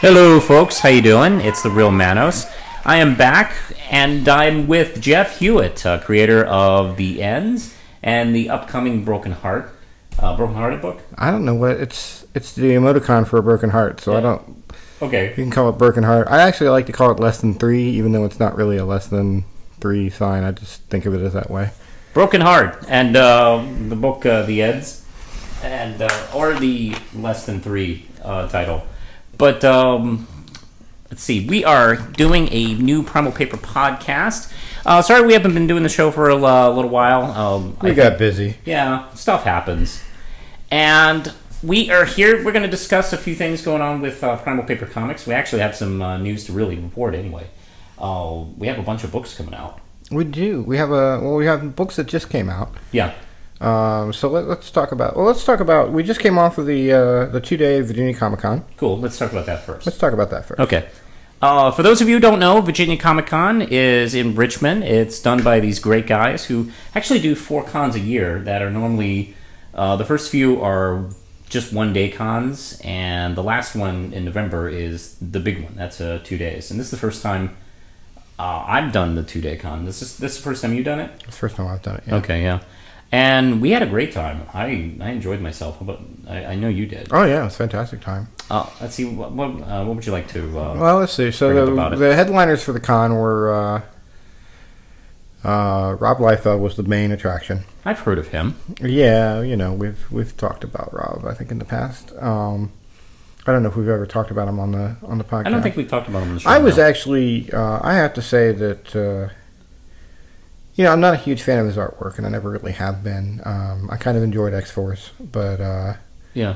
Hello folks, how you doing? It's the Real Manos. I am back, and I'm with Jeff Hewitt, creator of The Ends and the upcoming Broken Heart, Broken Hearted book. I don't know what it's the emoticon for a broken heart, so yeah. I don't. Okay, you can call it Broken Heart. I actually like to call it Less Than 3, even though it's not really a Less Than 3 sign. I just think of it as that way. Broken Heart, and the book The Ends, and or the Less Than 3 title. But let's see, we are doing a new Primal Paper podcast. Sorry we haven't been doing the show for a little while. We got busy. Yeah, stuff happens. And we are here, we're going to discuss a few things going on with Primal Paper Comics. We actually have some news to really report anyway. We have a bunch of books coming out. We do. We have books that just came out. Yeah. So let's talk about. Well, let's talk about. We just came off of the 2-day Virginia Comic Con. Cool. Let's talk about that first. Let's talk about that first. Okay. For those of you who don't know, Virginia Comic Con is in Richmond. It's done by these great guys who actually do 4 cons a year that are normally. The first few are just 1-day cons, and the last one in November is the big one. That's 2 days, and this is the first time I've done the 2-day con. This is the first time you've done it? It's the first time I've done it. Yeah. Okay. Yeah. And we had a great time. I enjoyed myself, but I know you did. Oh yeah, it was a fantastic time. Let's see. What would you like to? Well, let's see. So the headliners for the con were Rob Liefeld was the main attraction. I've heard of him. Yeah, we've talked about Rob, I think, in the past. I don't know if we've ever talked about him on the podcast. I don't think we've talked about him on the show. I was actually. I have to say that. I'm not a huge fan of his artwork, and I never really have been. I kind of enjoyed X-Force, but yeah.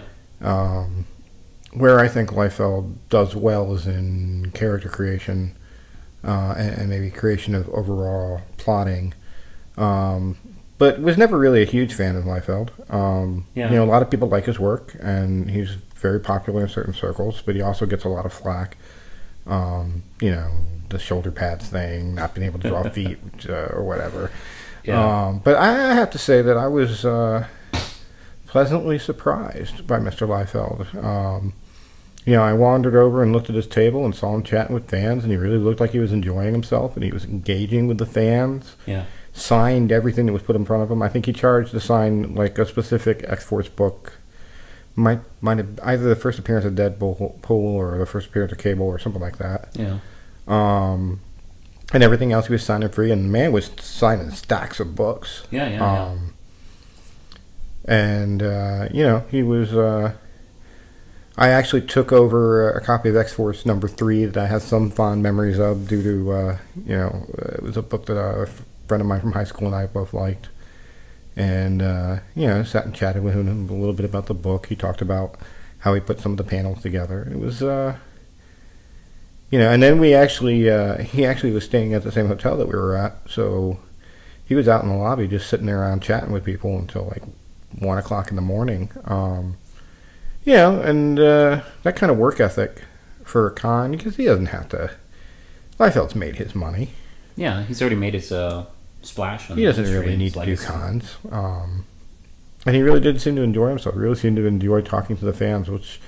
Where I think Liefeld does well is in character creation and maybe creation of overall plotting. But was never really a huge fan of Liefeld. Yeah. A lot of people like his work, and he's very popular in certain circles, but he also gets a lot of flack. The shoulder pads thing, not being able to draw feet or whatever. Yeah. But I have to say that I was pleasantly surprised by Mr. Liefeld. I wandered over and looked at his table and saw him chatting with fans, and he really looked like he was enjoying himself, and he was engaging with the fans. Yeah. Signed everything that was put in front of him. I think he charged to sign like a specific X-Force book. Might have either the first appearance of Deadpool or the first appearance of Cable or something like that. Yeah. And everything else he was signing free, and the man was signing stacks of books. Yeah. And he was. I actually took over a copy of X-Force number 3 that I have some fond memories of due to it was a book that a friend of mine from high school and I both liked. And, sat and chatted with him a little bit about the book. He talked about how he put some of the panels together. It was, and then he actually was staying at the same hotel that we were at. So he was out in the lobby just sitting there around chatting with people until like 1 o'clock in the morning. And that kind of work ethic for a con, because he doesn't have to. Liefeld's made his money. Yeah, he's already made his splash. He doesn't really need to do cons. And he really did seem to enjoy himself. He really seemed to enjoy talking to the fans, which,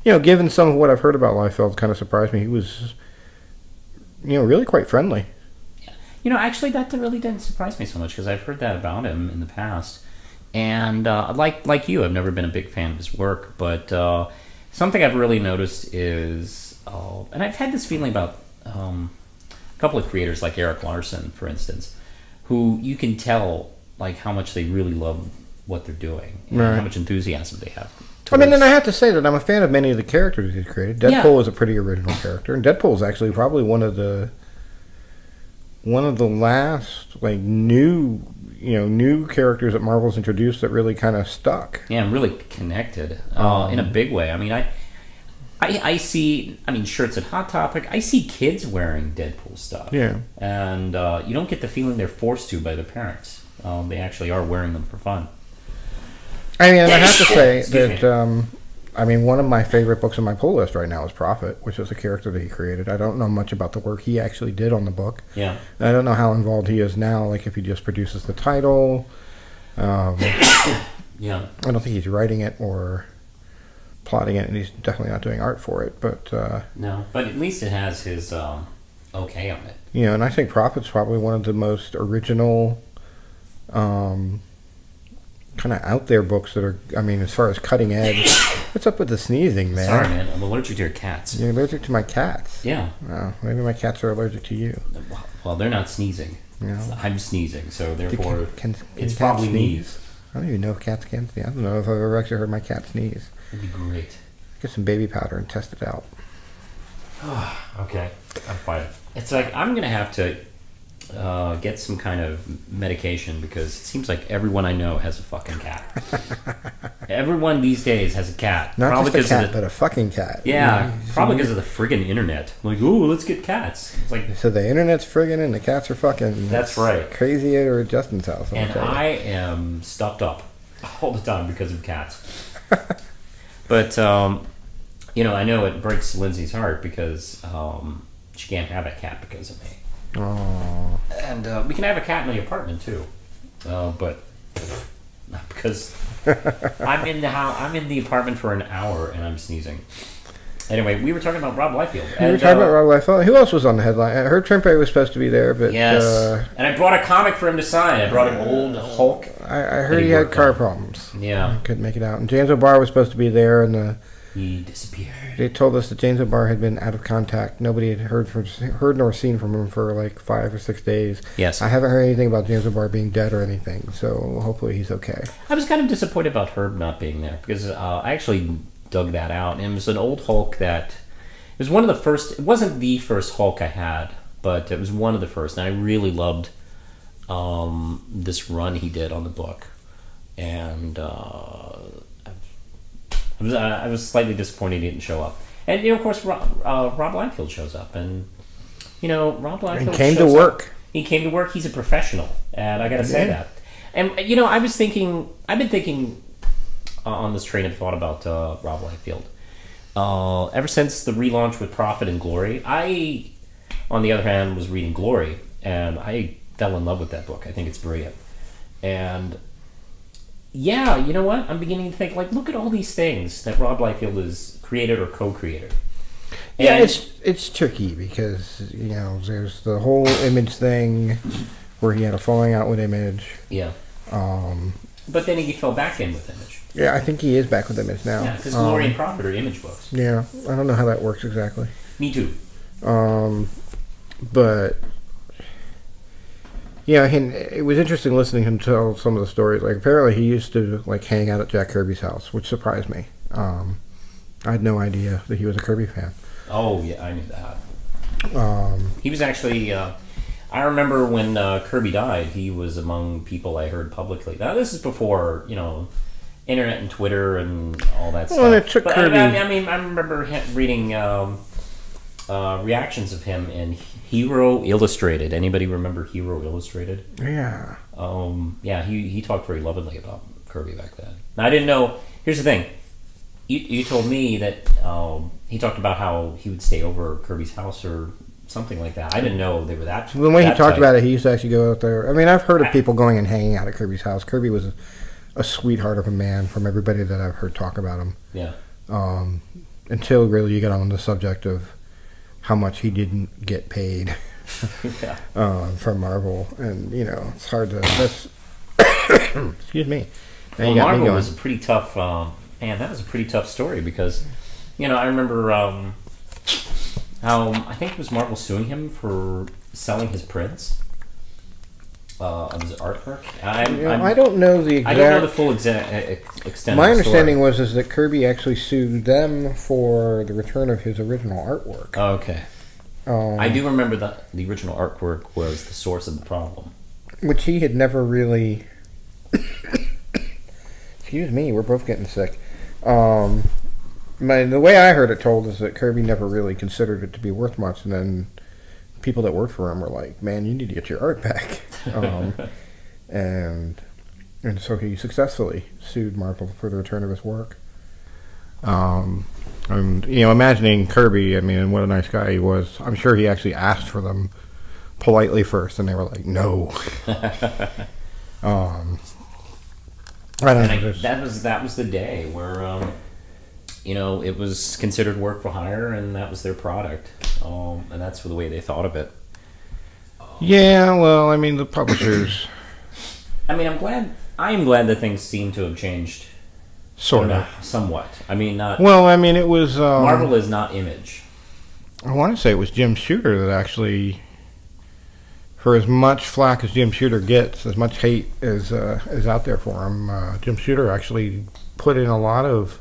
given some of what I've heard about Liefeld, kind of surprised me. He was, really quite friendly. Yeah. Actually, that really didn't surprise me so much, because I've heard that about him in the past. And like you, I've never been a big fan of his work, but something I've really noticed is, and I've had this feeling about a couple of creators like Eric Larson, for instance, who you can tell like how much they really love what they're doing, and how much enthusiasm they have. And I have to say that I'm a fan of many of the characters he's created. Deadpool is a pretty original character, and Deadpool is actually probably one of the last like new characters that Marvel's introduced that really kind of stuck. Yeah, and really connected in a big way. I mean, I see, I mean, shirts at Hot Topic. I see kids wearing Deadpool stuff. Yeah. And you don't get the feeling they're forced to by their parents. They actually are wearing them for fun. I mean, I have to say Excuse that, I mean, one of my favorite books on my pull list right now is Prophet, which is a character that he created. I don't know much about the work he actually did on the book. Yeah. I don't know how involved he is now, like if he just produces the title. Yeah. I don't think he's writing it or plotting it, and he's definitely not doing art for it. But No, but at least it has his okay on it. you know, and I think Prophet's probably one of the most original, kind of out there books that are. I mean, as far as cutting edge, what's up with the sneezing, man? Sorry, man. I'm allergic to your cats. You're allergic to my cats. Yeah. Oh, maybe my cats are allergic to you. Well, they're not sneezing. No. I'm sneezing, so therefore Can it's cats probably sneeze? me. I don't even know if cats can sneeze. I don't know if I've ever actually heard my cat sneeze. It'd be great. Get some baby powder and test it out. Okay, I'm fine. It's like I'm gonna have to get some kind of medication because it seems like everyone I know has a fucking cat. Everyone these days has a cat. Not probably just a cat, of the, but a fucking cat. yeah, probably because of the friggin' internet. Like, ooh, let's get cats. It's like, So the internet's friggin' and the cats are fucking. That's right. Crazy at Justin's house. and I am stuffed up all the time because of cats. But you know, I know it breaks Lindsay's heart because she can't have a cat because of me. Oh. And we can have a cat in the apartment too, but not because I'm in the house. I'm in the apartment for an hour and I'm sneezing. Anyway, we were talking about Rob Liefeld. We were talking about Rob Liefeld. Who else was on the headline? I heard Trimpe was supposed to be there, but yes, and I brought a comic for him to sign. I brought an old Hulk. I heard he had car problems. Yeah, Couldn't make it out. And James O'Barr was supposed to be there, and he disappeared. they told us that James O'Barr had been out of contact. Nobody had heard nor seen from him for like 5 or 6 days. Yes, I haven't heard anything about James O'Barr being dead or anything, so hopefully he's okay. I was kind of disappointed about Herb not being there because I actually dug that out, and it was an old Hulk that. It was one of the first. It wasn't the first Hulk I had, but it was one of the first, and I really loved this run he did on the book. And I was slightly disappointed he didn't show up. And you know, of course, Rob Liefeld shows up, and you know, Rob Liefeld And came to shows work. up. He came to work. He's a professional, and I got to say that. And you know, I've been thinking on this train of thought about Rob Liefeld. Ever since the relaunch with Prophet and Glory, I, on the other hand, was reading Glory, and I fell in love with that book. I think it's brilliant. And, yeah, you know what? I'm beginning to think, like, look at all these things that Rob Liefeld has created or co-created. Yeah, And- it's tricky because, you know, there's the whole Image thing where he had a falling out with Image. Yeah. But then he fell back in with Image. Yeah, I think he is back with Image now. Yeah, because Glory and Prophet are Image books. Yeah, I don't know how that works exactly. Me too. But yeah, and it was interesting listening to him tell some of the stories. Like apparently he used to like hang out at Jack Kirby's house, which surprised me. I had no idea that he was a Kirby fan. Oh, yeah, I knew that. He was actually... I remember when Kirby died, he was among people I heard publicly. Now, this is before, you know, internet and Twitter and all that stuff. Well, it took But Kirby... I mean, I remember reading reactions of him in Hero Illustrated. Anybody remember Hero Illustrated? Yeah. Yeah, he talked very lovingly about Kirby back then. Now, I didn't know... Here's the thing. You told me that he talked about how he would stay over at Kirby's house or something like that. I didn't know they were that. The way he that talked tight. about it, he used to actually go out there. I mean, I've heard of people going and hanging out at Kirby's house. Kirby was a sweetheart of a man from everybody that I've heard talk about him. Yeah. Until really you get on the subject of how much he didn't get paid Yeah. from Marvel. And, you know, it's hard to... That's, excuse me. Now Well, you got me Marvel going. was a pretty tough. Man, that was a pretty tough story because, you know, I remember how I think it was Marvel suing him for selling his prints of his artwork. I don't know the exact... I don't know the full extent. My of the understanding story. was that Kirby actually sued them for the return of his original artwork. Oh, okay. I do remember that the original artwork was the source of the problem. Which he had never really... Excuse me, we're both getting sick. the way I heard it told is that Kirby never really considered it to be worth much, and then people that worked for him were like, "Man, you need to get your art back," and so he successfully sued Marvel for the return of his work. And imagining Kirby, I mean, what a nice guy he was. I'm sure he actually asked for them politely first, and they were like, "No." I don't know. That was the day where it was considered work for hire, and that was their product, and that's the way they thought of it. Yeah, well, I mean, the publishers. I mean, I am glad that things seem to have changed. Sort of. Somewhat. I mean, not. Well, I mean, it was. Marvel is not Image. I want to say it was Jim Shooter that actually, for as much flack as Jim Shooter gets, as much hate is out there for him, Jim Shooter actually put in a lot of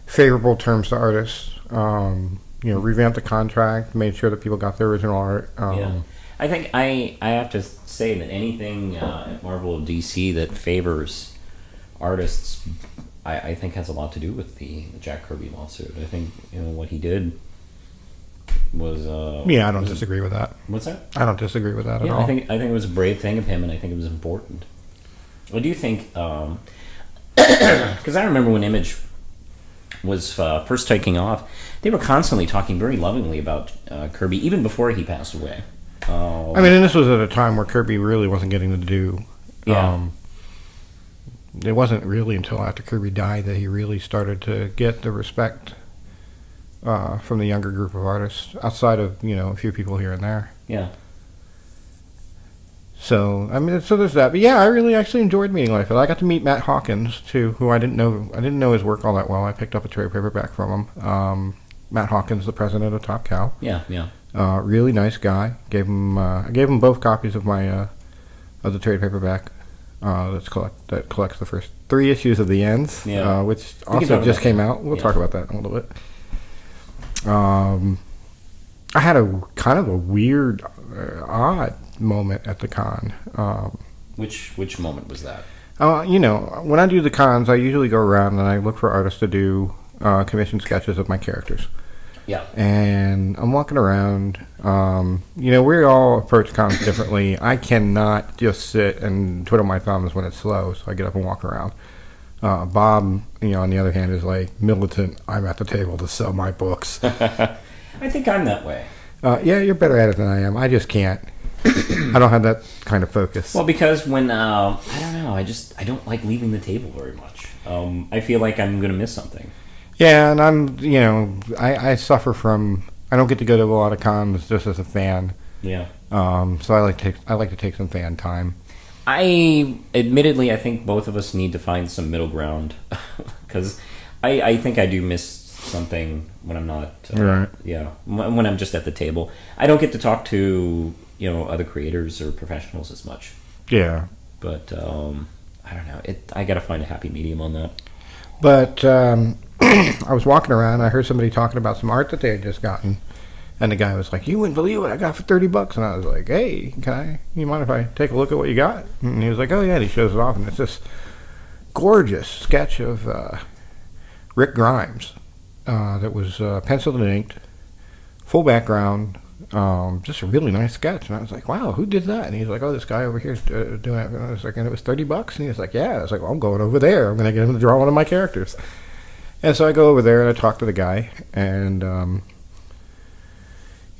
favorable terms to artists. Revamped the contract, made sure that people got their original art. Yeah. I think I have to say that anything at Marvel or DC that favors artists, I think has a lot to do with the Jack Kirby lawsuit. I think what he did was. I don't disagree with that. What's that? I don't disagree with that at all. I think it was a brave thing of him, and I think it was important. I do think because I remember when Image was first taking off, they were constantly talking very lovingly about Kirby, even before he passed away. I mean, and this was at a time where Kirby really wasn't getting to do. Yeah. It wasn't really until after Kirby died that he really started to get the respect from the younger group of artists, outside of a few people here and there. Yeah. So I mean, so there's that. But yeah, I really actually enjoyed meeting Liefeld. I got to meet Matt Hawkins too, who I didn't know his work all that well. I picked up a trade paperback from him. Matt Hawkins, the president of Top Cow. Yeah. Really nice guy. I gave him both copies of my of the trade paperback that collects the first 3 issues of the Ends, which also just came out. We'll talk about that in a little bit. I had a kind of a weird, odd moment at the con. Which moment was that? When I do the cons, I usually go around and I look for artists to do commission sketches of my characters. Yeah. And I'm walking around. We all approach cons differently. I cannot just sit and twiddle my thumbs when it's slow, so I get up and walk around. Bob, on the other hand, is like militant. I'm at the table to sell my books. I think I'm that way. Yeah, you're better at it than I am. I just can't. I don't have that kind of focus. Well, because when I don't know, I don't like leaving the table very much. I feel like I'm going to miss something. Yeah, and I'm, I suffer from. I don't get to go to a lot of cons just as a fan. Yeah. So I like to take some fan time. Admittedly, I think both of us need to find some middle ground, because I think I do miss something when I'm not. Right. Yeah, when I'm just at the table, I don't get to talk to other creators or professionals as much. Yeah. But I don't know. I got to find a happy medium on that. But I was walking around. I heard somebody talking about some art that they had just gotten, and the guy was like, "You wouldn't believe what I got for $30." And I was like, "Hey, you mind if I take a look at what you got?" And he was like, "Oh yeah." And he shows it off, and it's this gorgeous sketch of Rick Grimes that was penciled and inked, full background, just a really nice sketch. And I was like, "Wow, who did that?" And he's like, "Oh, this guy over here is doing it." And I was like, "And it was $30?" And he was like, "Yeah." I was like, "Well, I'm going over there. I'm going to get him to draw one of my characters." And so I go over there and I talk to the guy, and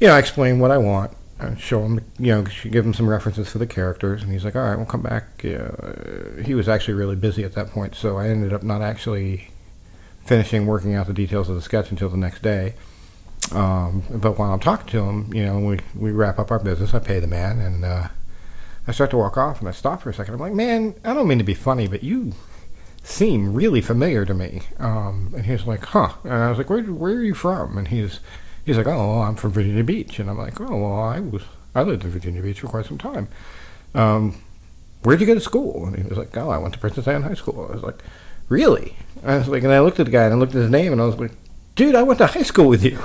I explain what I want. I show him, give him some references for the characters, and he's like, "All right, we'll come back." He was actually really busy at that point, so I ended up not actually finishing working out the details of the sketch until the next day. But while I'm talking to him, we wrap up our business. I pay the man, and I start to walk off, and I stop for a second. I'm like, "Man, I don't mean to be funny, but you seem really familiar to me." And he's like, "Huh?" And I was like, where are you from?" And he's like, "Oh, well, I'm from Virginia Beach." And I'm like, "Oh, well, I lived in Virginia Beach for quite some time. Where'd you go to school?" And he was like, "Oh, I went to Princess Anne High School." I was like, "Really?" I was like, and I looked at the guy and I looked at his name and I was like, "Dude, I went to high school with you."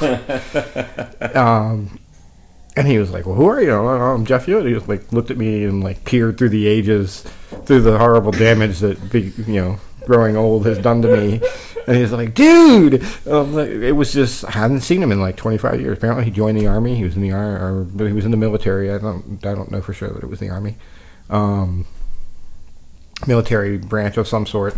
And he was like, "Well, who are you?" "I'm Jeff Yoder." He was like, looked at me and like peered through the ages, through the horrible damage that growing old has done to me. And he's like, dude! It was just, I hadn't seen him in like 25 years. Apparently he joined the Army. He was in the Army, but he was in the military. I don't know for sure that it was the Army. Military branch of some sort.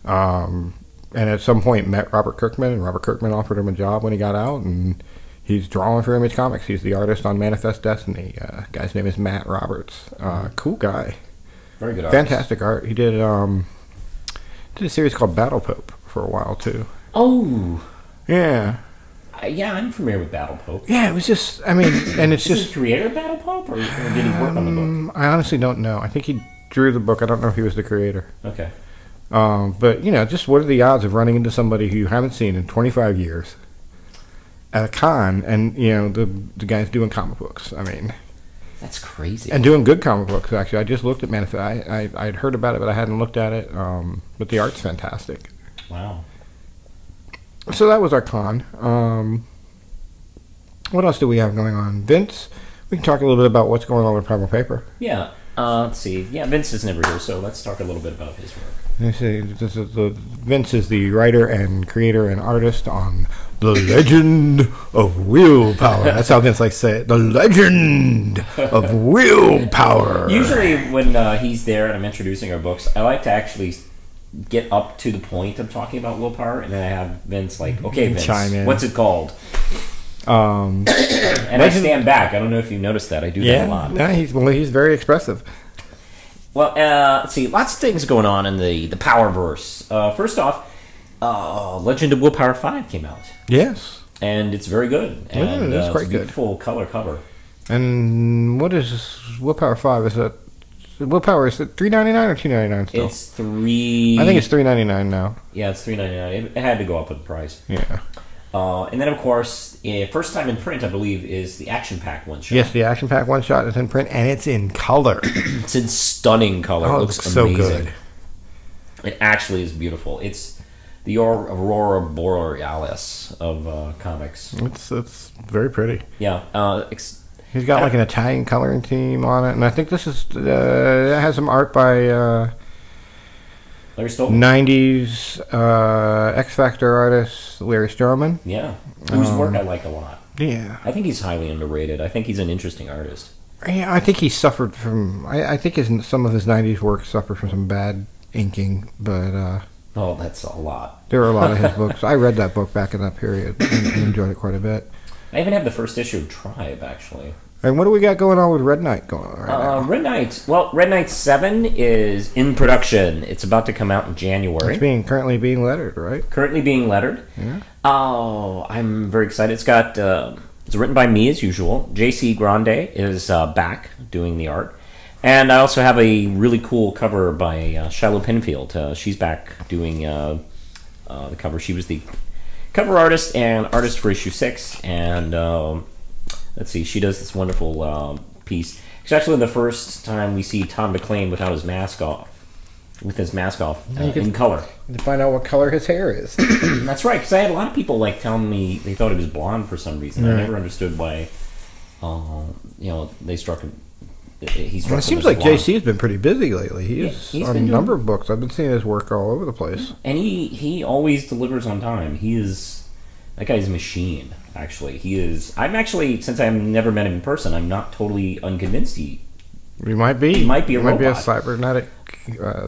And at some point met Robert Kirkman, and Robert Kirkman offered him a job when he got out, and he's drawing for Image Comics. He's the artist on Manifest Destiny. Guy's name is Matt Roberts. Cool guy. Very good artist. Fantastic art. He did a series called Battle Pope for a while too. Oh, yeah. Yeah, I'm familiar with Battle Pope. Yeah, it was just, I mean, and it's Is just... he the creator of Battle Pope, or did he work on the book? I honestly don't know. I think he drew the book. I don't know if he was the creator. Okay. But, just what are the odds of running into somebody who you haven't seen in 25 years at a con, and, the guy's doing comic books. I mean... That's crazy. And doing good comic books, actually. I just looked at Manifest. I'd heard about it, but I hadn't looked at it. But the art's fantastic. Wow. So that was our con. What else do we have going on? Vince, we can talk a little bit about what's going on with Primal Paper. Yeah. Let's see. Yeah, Vince is never here, so let's talk a little bit about his work. Vince is the writer and creator and artist on The Legend of Willpower. That's how Vince likes to say it. The Legend of Willpower. Usually when he's there and I'm introducing our books, I like to actually get up to the point of talking about Willpower, and then I have Vince like, okay, Vince, chime in. what's it called? And I stand back. I don't know if you noticed that. I do that a lot. Yeah, he's very expressive. Well, let's see. Lots of things going on in the Powerverse. First off, Legend of Willpower 5 came out. Yes. And it's very good. And it's quite a good. beautiful color cover. And what is Willpower 5? Is it Willpower? Is it $3.99 or $2.99 still? It's $3. I think it's $3.99 now. Yeah, it's $3.99. It had to go up with the price. Yeah. And then, of course, first time in print, I believe, is the Action Pack one shot. Yes, the Action Pack one shot is in print, and it's in color. It's in stunning color. Oh, It it looks looks so amazing. good. It actually is beautiful. It's the Aurora Borealis of comics. It's very pretty. Yeah. He's got like an Italian coloring team on it, and I think this is it has some art by Larry Stoll? 90s X Factor artist Larry Stroman. Yeah. Whose work I like a lot. Yeah. I think he's highly underrated. I think he's an interesting artist. Yeah, I think he suffered from. I think some of his '90s work suffered from some bad inking, but Oh, that's a lot. there are a lot of his books. I read that book back in that period and enjoyed it quite a bit. I even have the first issue of Tribe, actually. And what do we got going on with Red Knight going on right now? Red Knight. Well, Red Knight 7 is in production. It's about to come out in January. It's currently being lettered, right? Currently being lettered. Yeah. Oh, I'm very excited. It's written by me as usual. JC Grande is back doing the art. And I also have a really cool cover by Shiloh Penfield. She's back doing the cover. She was the cover artist and artist for issue 6. And let's see, she does this wonderful piece. It's actually the first time we see Tom McClane without his mask off. With his mask off in color. To find out what color his hair is. That's right, because I had a lot of people telling me they thought it was blonde for some reason. Right. I never understood why. They struck him. He struck It him seems as like blonde. JC's been pretty busy lately. He's been on a doing- number of books. I've been seeing his work all over the place. And he always delivers on time. That guy's a machine. Actually, he is. I'm actually, since I've never met him in person, I'm not totally unconvinced. He He might be. might be a He might be a robot. cybernetic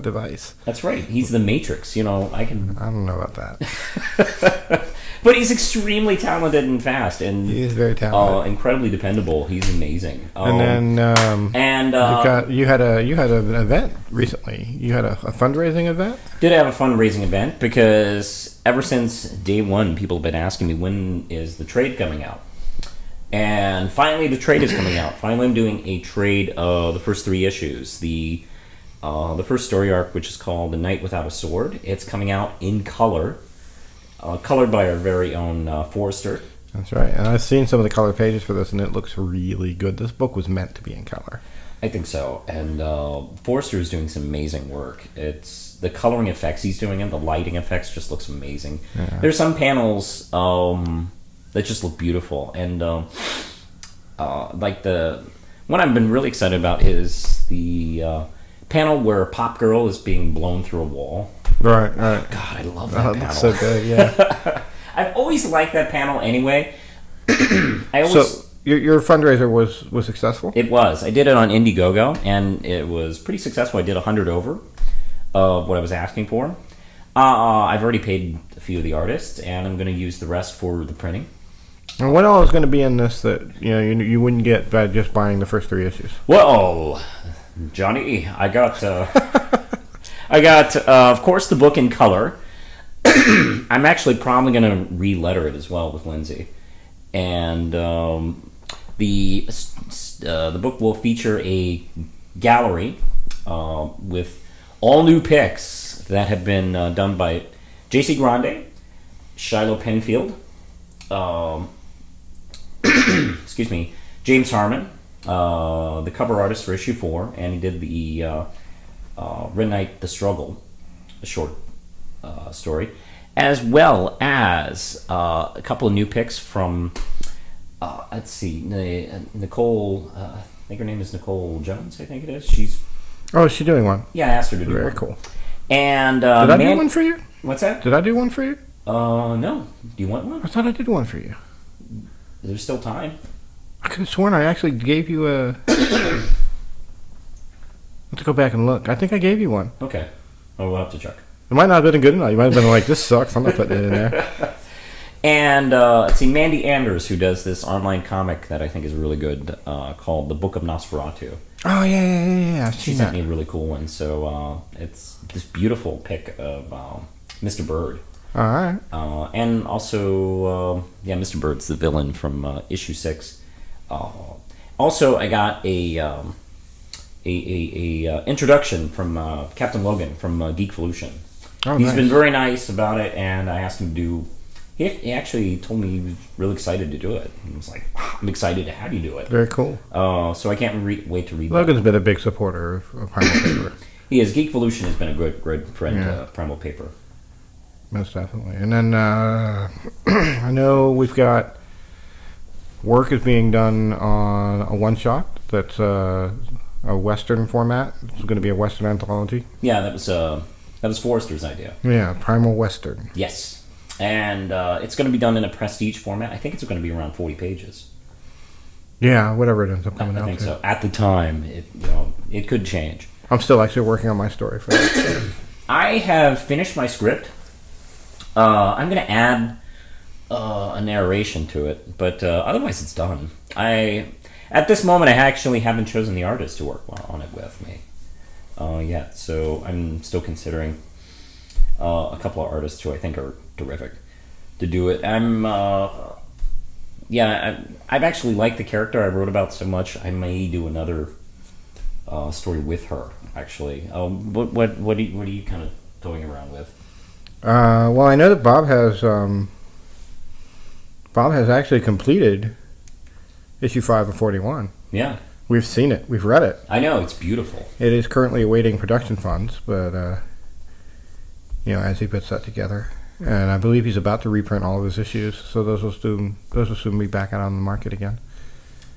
device. That's right. He's the Matrix. I can. I don't know about that. But he's extremely talented and fast, and He is very talented. incredibly dependable. He's amazing. And then you had an event recently. You had a fundraising event. Did have a fundraising event because ever since day one, people have been asking me when is the trade coming out, and finally the trade is coming out. Finally, I'm doing a trade of the first 3 issues. The first story arc, which is called "The Knight Without a Sword," it's coming out in color, colored by our very own Forrester. That's right. And I've seen some of the color pages for this, and it looks really good. This book was meant to be in color. I think so, and Forrester is doing some amazing work. It's the coloring effects he's doing, and the lighting effects just looks amazing. Yeah. There's some panels that just look beautiful, and like the one I've been really excited about is the panel where Pop Girl is being blown through a wall. Right, right. God, I love that Oh, panel. that's so good, yeah. I've always liked that panel anyway. I So always your fundraiser was successful? It was. I did it on Indiegogo, and it was pretty successful. I did 100 over of what I was asking for. I've already paid a few of the artists, and I'm going to use the rest for the printing. And what all is going to be in this that you wouldn't get by just buying the first 3 issues? Well, Johnny, I got of course the book in color. I'm actually probably going to re-letter it as well with Lindsay, and the book will feature a gallery with all new picks that have been done by J.C. Grande, Shiloh Penfield, excuse me, James Harmon, the cover artist for issue 4, and he did the Red Knight: The Struggle, a short story, as well as a couple of new picks from, let's see, Nicole, I think her name is Nicole Jones, I think it is. Oh, is she doing one? Yeah, I asked her to do Very one. cool. And Did I do one for you? What's that? Did I do one for you? No. Do you want one? I thought I did one for you. There's still time. I could have sworn I actually gave you a... Let's go back and look. I think I gave you one. Okay. Oh, we'll have to check. It might not have been good enough. You might have been like, this sucks. I'm not putting it in there. And let's see, Mandy Anders, who does this online comic that I think is really good, called The Book of Nosferatu. Oh, yeah. I've She seen sent that. me a really cool one. So it's this beautiful pic of Mr. Bird. All right. And also, Mr. Bird's the villain from issue 6. Also, I got a introduction from Captain Logan from Geekvolution. Oh, He's nice. been very nice about it, and I asked him to do. He actually told me he was really excited to do it. He was like, "I'm excited to have you do it." Very cool. So I can't wait to read that. Logan's been a big supporter of Primal Paper. He is. Geekvolution has been a good friend Yeah. to Primal Paper. Most definitely. And then I know we've got work is being done on a one-shot that's a Western format. It's going to be a Western anthology. Yeah, that was Forrester's idea. Yeah, Primal Western. Yes. And it's going to be done in a prestige format. I think it's going to be around 40 pages. Yeah, whatever it ends up coming I out think to. so. At the time, it could change. I'm still actually working on my story for that. I have finished my script. I'm going to add a narration to it, but otherwise it's done. At this moment, I actually haven't chosen the artist to work on it with me yet, so I'm still considering a couple of artists who I think are terrific to do it. I've actually liked the character I wrote about so much. I may do another story with her. Actually, what are you kind of toying around with? Well, I know that Bob has actually completed issue 5 of 41. Yeah, We've seen it. We've read it. I know, it's beautiful. It is currently awaiting production funds, but as he puts that together, and I believe he's about to reprint all of his issues, so those will soon be back out on the market again.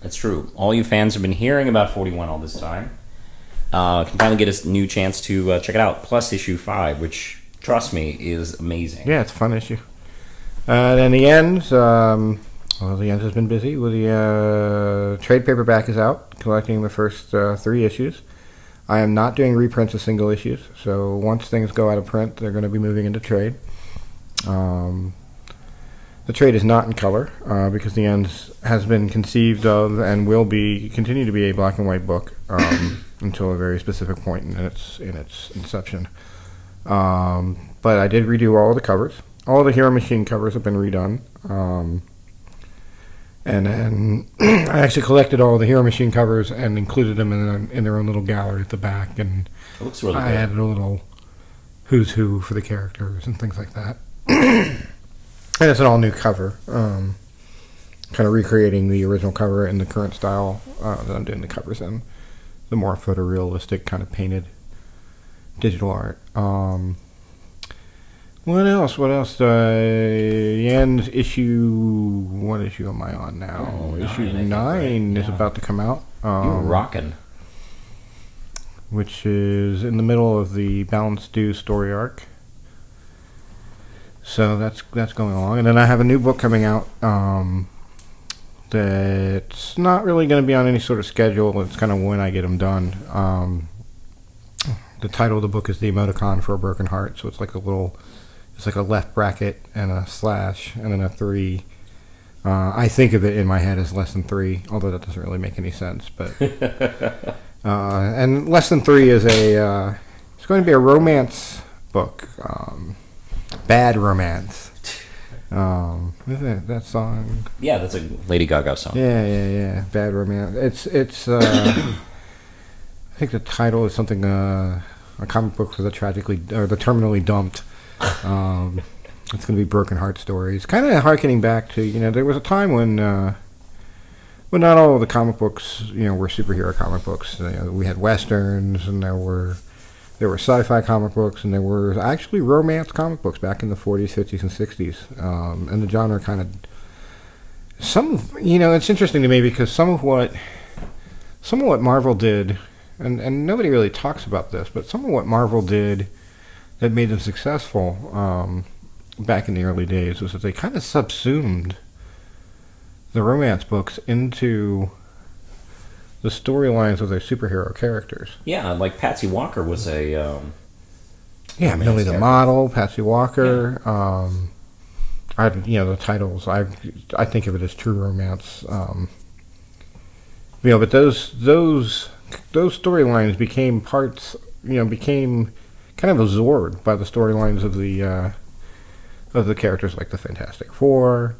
That's true. All you fans have been hearing about 41 all this time can finally get a new chance to check it out. Plus issue 5, which, trust me, is amazing. Yeah, it's a fun issue. Then the Ends. The Ends has been busy. Well, the trade paperback is out, collecting the first 3 issues. I am not doing reprints of single issues, so once things go out of print, they're going to be moving into trade. The trade is not in color because The Ends has been conceived of and will continue to be a black and white book until a very specific point in its inception. But I did redo all the covers. All the Hero Machine covers have been redone. And then I actually collected all the Hero Machine covers and included them in their own little gallery at the back. And It looks really I good. added a little who's who for the characters and things like that. And it's an all new cover, kind of recreating the original cover in the current style that I'm doing the covers in, the more photorealistic kind of painted digital art. What else? The Ends issue. What issue am I on now? Oh, Issue 9, I think, 9 right? is Yeah. about to come out. You're rocking. Which is in the middle of the Balanced Stew story arc. So that's going along, and then I have a new book coming out that's not really going to be on any sort of schedule. It's kind of when I get them done. The title of the book is The Emoticon for a Broken Heart. So it's like a left bracket and a slash and then a 3. I think of it in my head as less than 3, although that doesn't really make any sense. But and less than 3 is it's going to be a romance book, bad romance. Isn't that song? Yeah, that's a Lady Gaga song. Yeah. Bad romance. It's. I think the title is something. A comic book for the terminally dumped. It's going to be Broken Heart Stories. Kind of harkening back to there was a time when not all of the comic books were superhero comic books. We had westerns, and there were sci-fi comic books, and there were actually romance comic books back in the 40s, 50s, and 60s. And the genre kind of it's interesting to me because some of what Marvel did, and nobody really talks about this, but some of what Marvel did that made them successful back in the early days was that they kind of subsumed the romance books into the storylines of their superhero characters. Yeah, like Patsy Walker was a... Millie the Model, Patsy Walker. Yeah. The titles, I think of it as true romance. But those storylines became became kind of absorbed by the storylines of the characters like the Fantastic Four,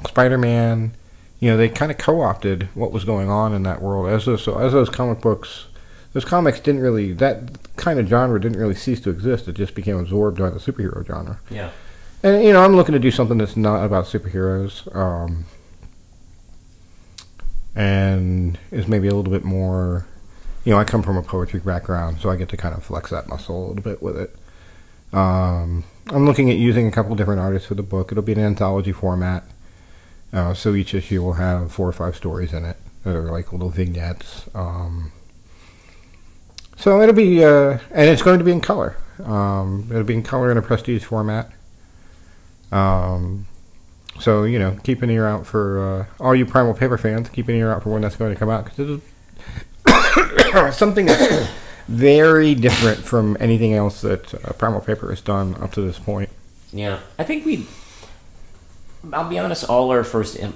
Spider-Man. They kind of co-opted what was going on in that world. As those comics didn't really, that kind of genre didn't really cease to exist. It just became absorbed by the superhero genre. Yeah. And I'm looking to do something that's not about superheroes, and is maybe a little bit more. I come from a poetry background, so I get to kind of flex that muscle a little bit with it. I'm looking at using a couple different artists for the book. It'll be an anthology format. So each issue will have 4 or 5 stories in it. They're like little vignettes. So it'll be, and it's going to be in color. It'll be in color in a prestige format. So, keep an ear out for all you Primal Paper fans. Keep an ear out for when that's going to come out. Because it is something that's very different from anything else that Primal Paper has done up to this point. Yeah, I think I'll be honest, all our first... I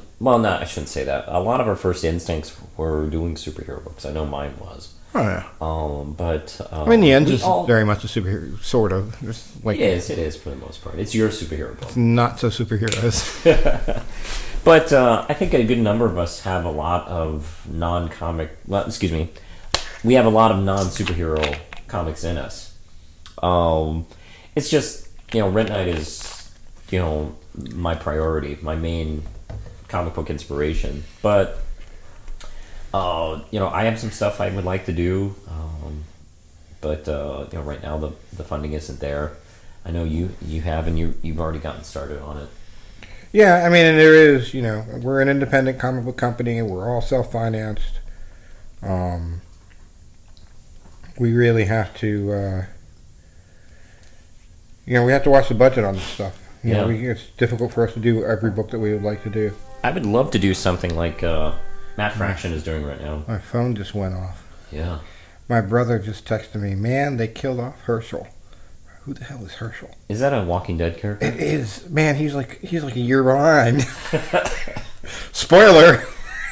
shouldn't say that. A lot of our first instincts were doing superhero books. I know mine was. Oh, yeah. But... the end is very much a superhero, sort of. It is for the most part. It's your superhero book. It's not so superheroes. But I think a good number of us have a lot of non-comic... Well, excuse me. We have a lot of non-superhero comics in us. It's just, Red Knight is, my priority, my main comic book inspiration. But, I have some stuff I would like to do. But right now the funding isn't there. I know you have, and you've already gotten started on it. Yeah, and there is, we're an independent comic book company, and we're all self-financed. We really have to, we have to watch the budget on this stuff. It's difficult for us to do every book that we would like to do. I would love to do something like Matt Fraction is doing right now. My phone just went off. Yeah. My brother just texted me, man, they killed off Herschel. Who the hell is Herschel? Is that a Walking Dead character? It is. Man, he's like a year behind. Spoiler!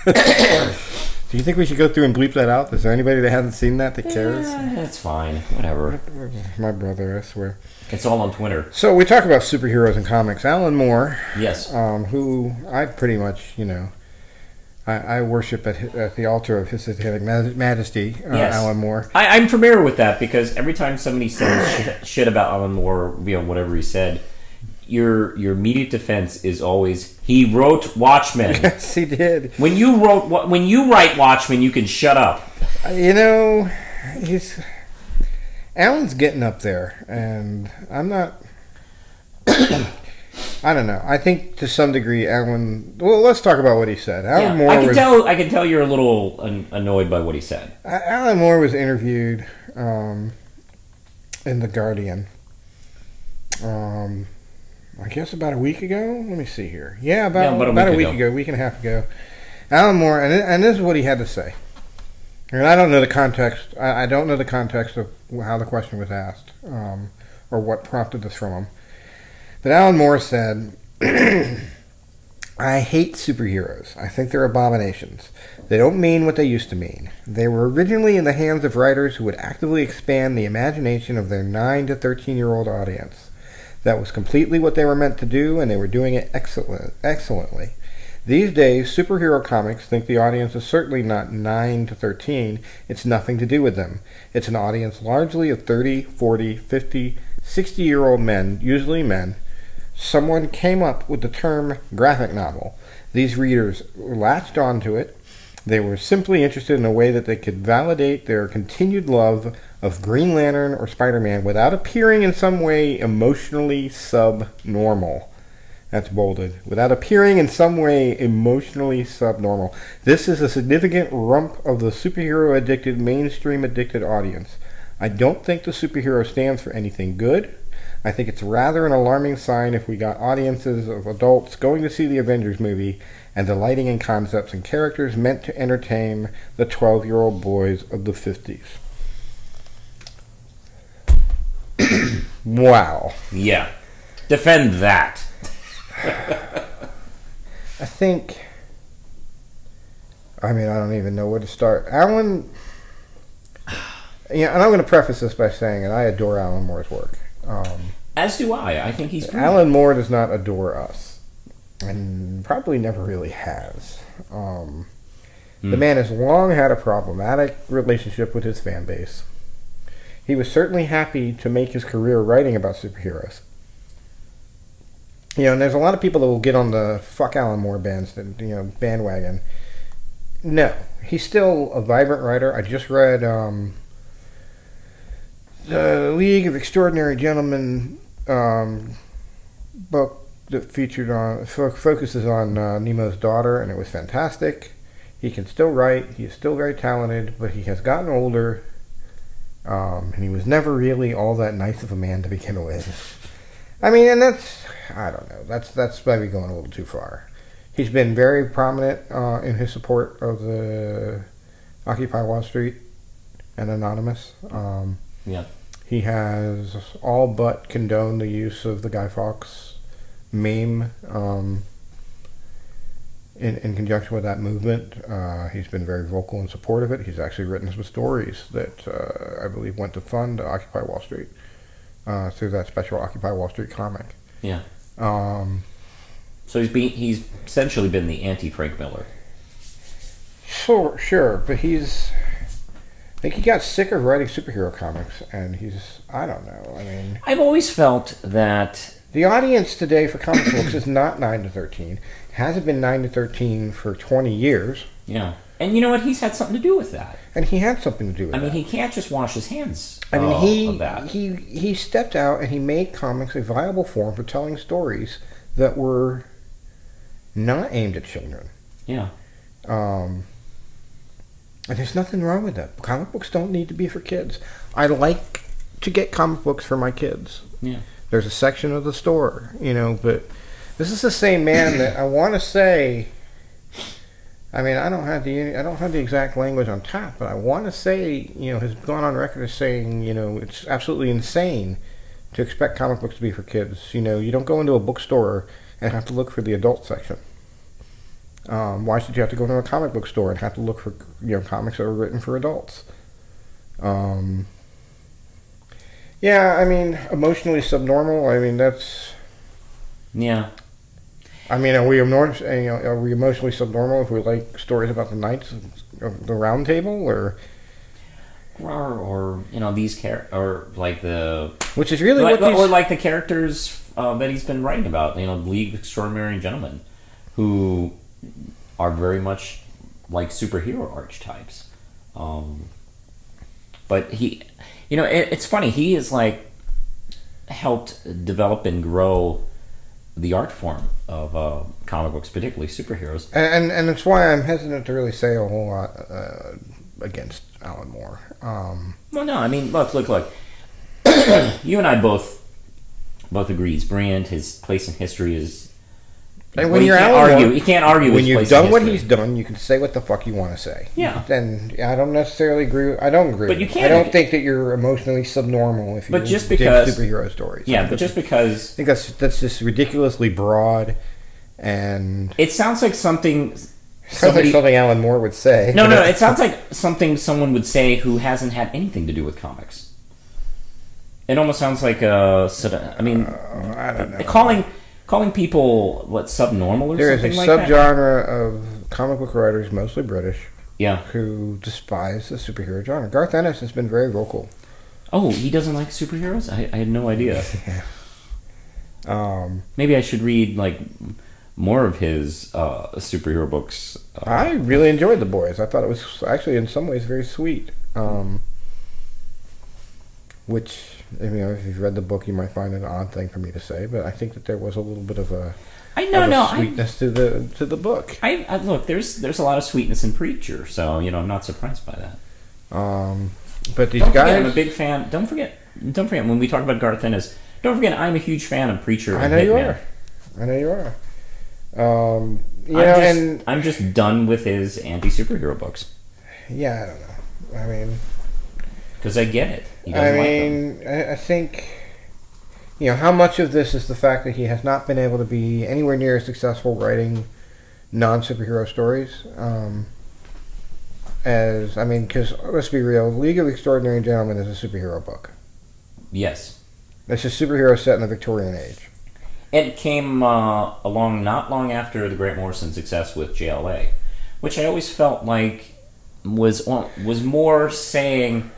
Do you think we should go through and bleep that out? Is there anybody that hasn't seen that cares? It's fine. Whatever. My brother, I swear. It's all on Twitter. So we talk about superheroes in comics. Alan Moore. Yes. Who I pretty much, I worship at the altar of His Satanic Majesty, yes. Alan Moore. I'm familiar with that because every time somebody says shit about Alan Moore, whatever he said, your immediate defense is always he wrote Watchmen. Yes, he did. When you write Watchmen, you can shut up. Alan's getting up there, and I'm not. I don't know. I think to some degree, Alan. Well, let's talk about what he said. Alan Moore. I can tell you're a little annoyed by what he said. Alan Moore was interviewed in The Guardian, I guess about a week ago. Let me see here. Yeah, Yeah, about a week ago, a week and a half ago. Alan Moore, and this is what he had to say. And I don't know the context. I don't know the context of how the question was asked, or what prompted this from him. But Alan Moore said, I hate superheroes. I think they're abominations. They don't mean what they used to mean. They were originally in the hands of writers who would actively expand the imagination of their 9 to 13-year-old audience. That was completely what they were meant to do, and they were doing it excellently. These days, superhero comics think the audience is certainly not 9 to 13. It's nothing to do with them. It's an audience largely of 30, 40, 50, 60-year-old men, usually men. Someone came up with the term graphic novel. These readers latched onto it. They were simply interested in a way that they could validate their continued love of Green Lantern or Spider-Man without appearing in some way emotionally subnormal. That's bolded. Without appearing in some way emotionally subnormal. This is a significant rump of the superhero-addicted, mainstream-addicted audience. I don't think the superhero stands for anything good. I think it's rather an alarming sign if we got audiences of adults going to see the Avengers movie and delighting in concepts and characters meant to entertain the 12-year-old boys of the 50s. Wow. Yeah. Defend that. I think... I don't even know where to start. Alan... Yeah, and I'm going to preface this by saying that I adore Alan Moore's work. As do I. I think he's brilliant. Alan Moore does not adore us, and probably never really has. The man has long had a problematic relationship with his fan base. He was certainly happy to make his career writing about superheroes. And there's a lot of people that will get on the fuck Alan Moore bandwagon. No, he's still a vibrant writer. I just read the League of Extraordinary Gentlemen book that focuses on Nemo's daughter, and it was fantastic. He can still write. He is still very talented, but he has gotten older, and he was never really all that nice of a man to begin with. And that's, I don't know, that's maybe going a little too far. He's been very prominent in his support of the Occupy Wall Street and Anonymous. Yeah. He has all but condoned the use of the Guy Fawkes meme in conjunction with that movement. He's been very vocal in support of it. He's actually written some stories that I believe went to fund Occupy Wall Street through that special Occupy Wall Street comic. Yeah. So he's essentially been the anti-Frank Miller. Sure, but I think he got sick of writing superhero comics, and I don't know, I've always felt that the audience today for comic books is not 9 to 13. Hasn't been 9 to 13 for 20 years. Yeah. And you know what? He's had something to do with that. And he had something to do with that. He can't just wash his hands of that. He stepped out and he made comics a viable form for telling stories that were not aimed at children. Yeah. And there's nothing wrong with that. Comic books don't need to be for kids. I like to get comic books for my kids. Yeah. There's a section of the store, but this is the same man that I want to say. I don't have the exact language on top, but I want to say, has gone on record as saying, it's absolutely insane to expect comic books to be for kids. You don't go into a bookstore and have to look for the adult section. Why should you have to go to a comic book store and have to look for comics that are written for adults? Emotionally subnormal. That's. Yeah. Are we emotionally subnormal if we like stories about the Knights of the Round Table, or these characters, or like the which is really or like the characters that he's been writing about, League of Extraordinary Gentlemen, who are very much like superhero archetypes. But he, it's funny. He has helped develop and grow the art form of comic books, particularly superheroes. And it's why I'm hesitant to really say a whole lot against Alan Moore. Well, no, look. You and I both both agree he's brilliant. His place in history is. And Well, when you're can't Alan argue. Moore, You can't argue. when his you've place in done what history. he's done, you can say what the fuck you want to say. Yeah. And I don't necessarily agree. I don't agree. But you with it. can't- I don't think that you're emotionally subnormal if you But just dig because- superhero stories. Yeah, but just because I think that's just ridiculously broad, and it sounds like something. sounds like Somebody, something Alan Moore would say. no, it sounds like something someone would say who hasn't had anything to do with comics. It almost sounds like I mean, I don't know. calling people what subnormal or There is a something like that. subgenre of comic book writers, mostly British, Yeah. who despise the superhero genre. Garth Ennis has been very vocal. Oh, he doesn't like superheroes? I had no idea. Um, Maybe I should read like more of his superhero books. I really enjoyed The Boys. I thought it was actually in some ways very sweet. Which, if you've read the book, you might find an odd thing for me to say, but I think that there was a little bit of a sweetness to the book. I look. There's a lot of sweetness in Preacher, so I'm not surprised by that. But these Don't guys, forget, I'm a big fan. Don't forget when we talk about Garth Ennis. Don't forget, I'm a huge fan of Preacher. I and know you Hitman. are. I know you are. And I'm just done with his anti-superhero books yeah, I don't know. I mean, because I get it. He doesn't like them. I think, how much of this is the fact that he has not been able to be anywhere near as successful writing non-superhero stories because let's be real, League of Extraordinary Gentlemen is a superhero book. Yes. It's a superhero set in the Victorian age. It came along not long after the Grant Morrison success with JLA, which I always felt like was more saying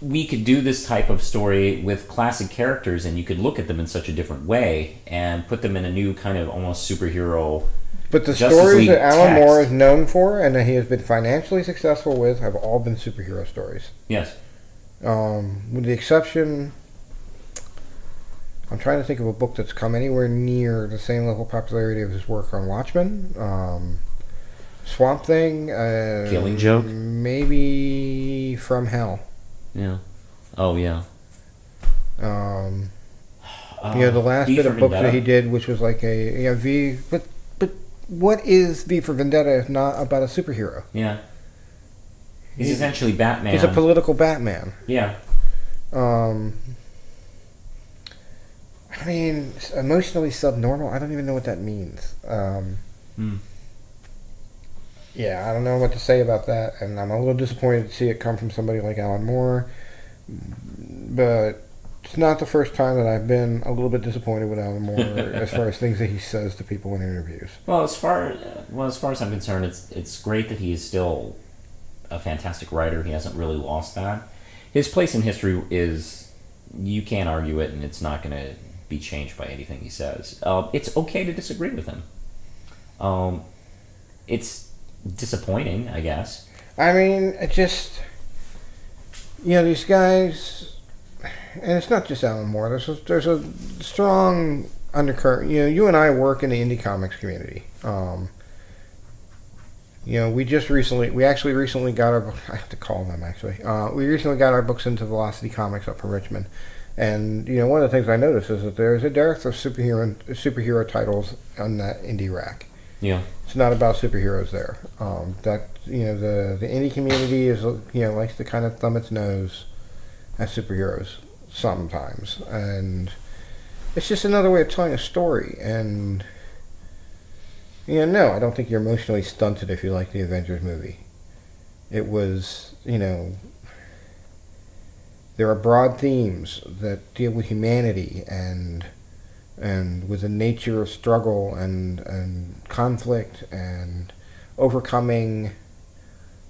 we could do this type of story with classic characters and you could look at them in such a different way and put them in a new kind of almost superhero. But the Justice stories League that Alan text. Moore is known for and that he has been financially successful with have all been superhero stories. Yes. With the exception, I'm trying to think of a book that's come anywhere near the same level of popularity of his work on Watchmen. Swamp Thing. Killing Joke? Maybe From Hell. Yeah. Oh, yeah. The last V bit for of books that Vendetta. he did, which was like V. But what is V for Vendetta if not about a superhero? Yeah. He's essentially Batman. He's a political Batman. Yeah. Emotionally subnormal. I don't even know what that means. Yeah, I don't know what to say about that, and I'm a little disappointed to see it come from somebody like Alan Moore. But it's not the first time that I've been a little bit disappointed with Alan Moore as far as things that he says to people in interviews. Well, as far as I'm concerned, it's great that he is still a fantastic writer. He hasn't really lost that. His place in history is, you can't argue it, and it's not going to be changed by anything he says. It's okay to disagree with him. It's disappointing, I guess. These guys, and it's not just Alan Moore. There's a strong undercurrent. You and I work in the indie comics community. We actually recently got our, I have to call them actually. We recently got our books into Velocity Comics up from Richmond. And, one of the things I noticed is that there's a dearth of superhero titles on that indie rack. Yeah. It's not about superheroes there. The indie community is, likes to kind of thumb its nose at superheroes sometimes. And it's just another way of telling a story. And, no, I don't think you're emotionally stunted if you like the Avengers movie. It was, there are broad themes that deal with humanity and with the nature of struggle and conflict and overcoming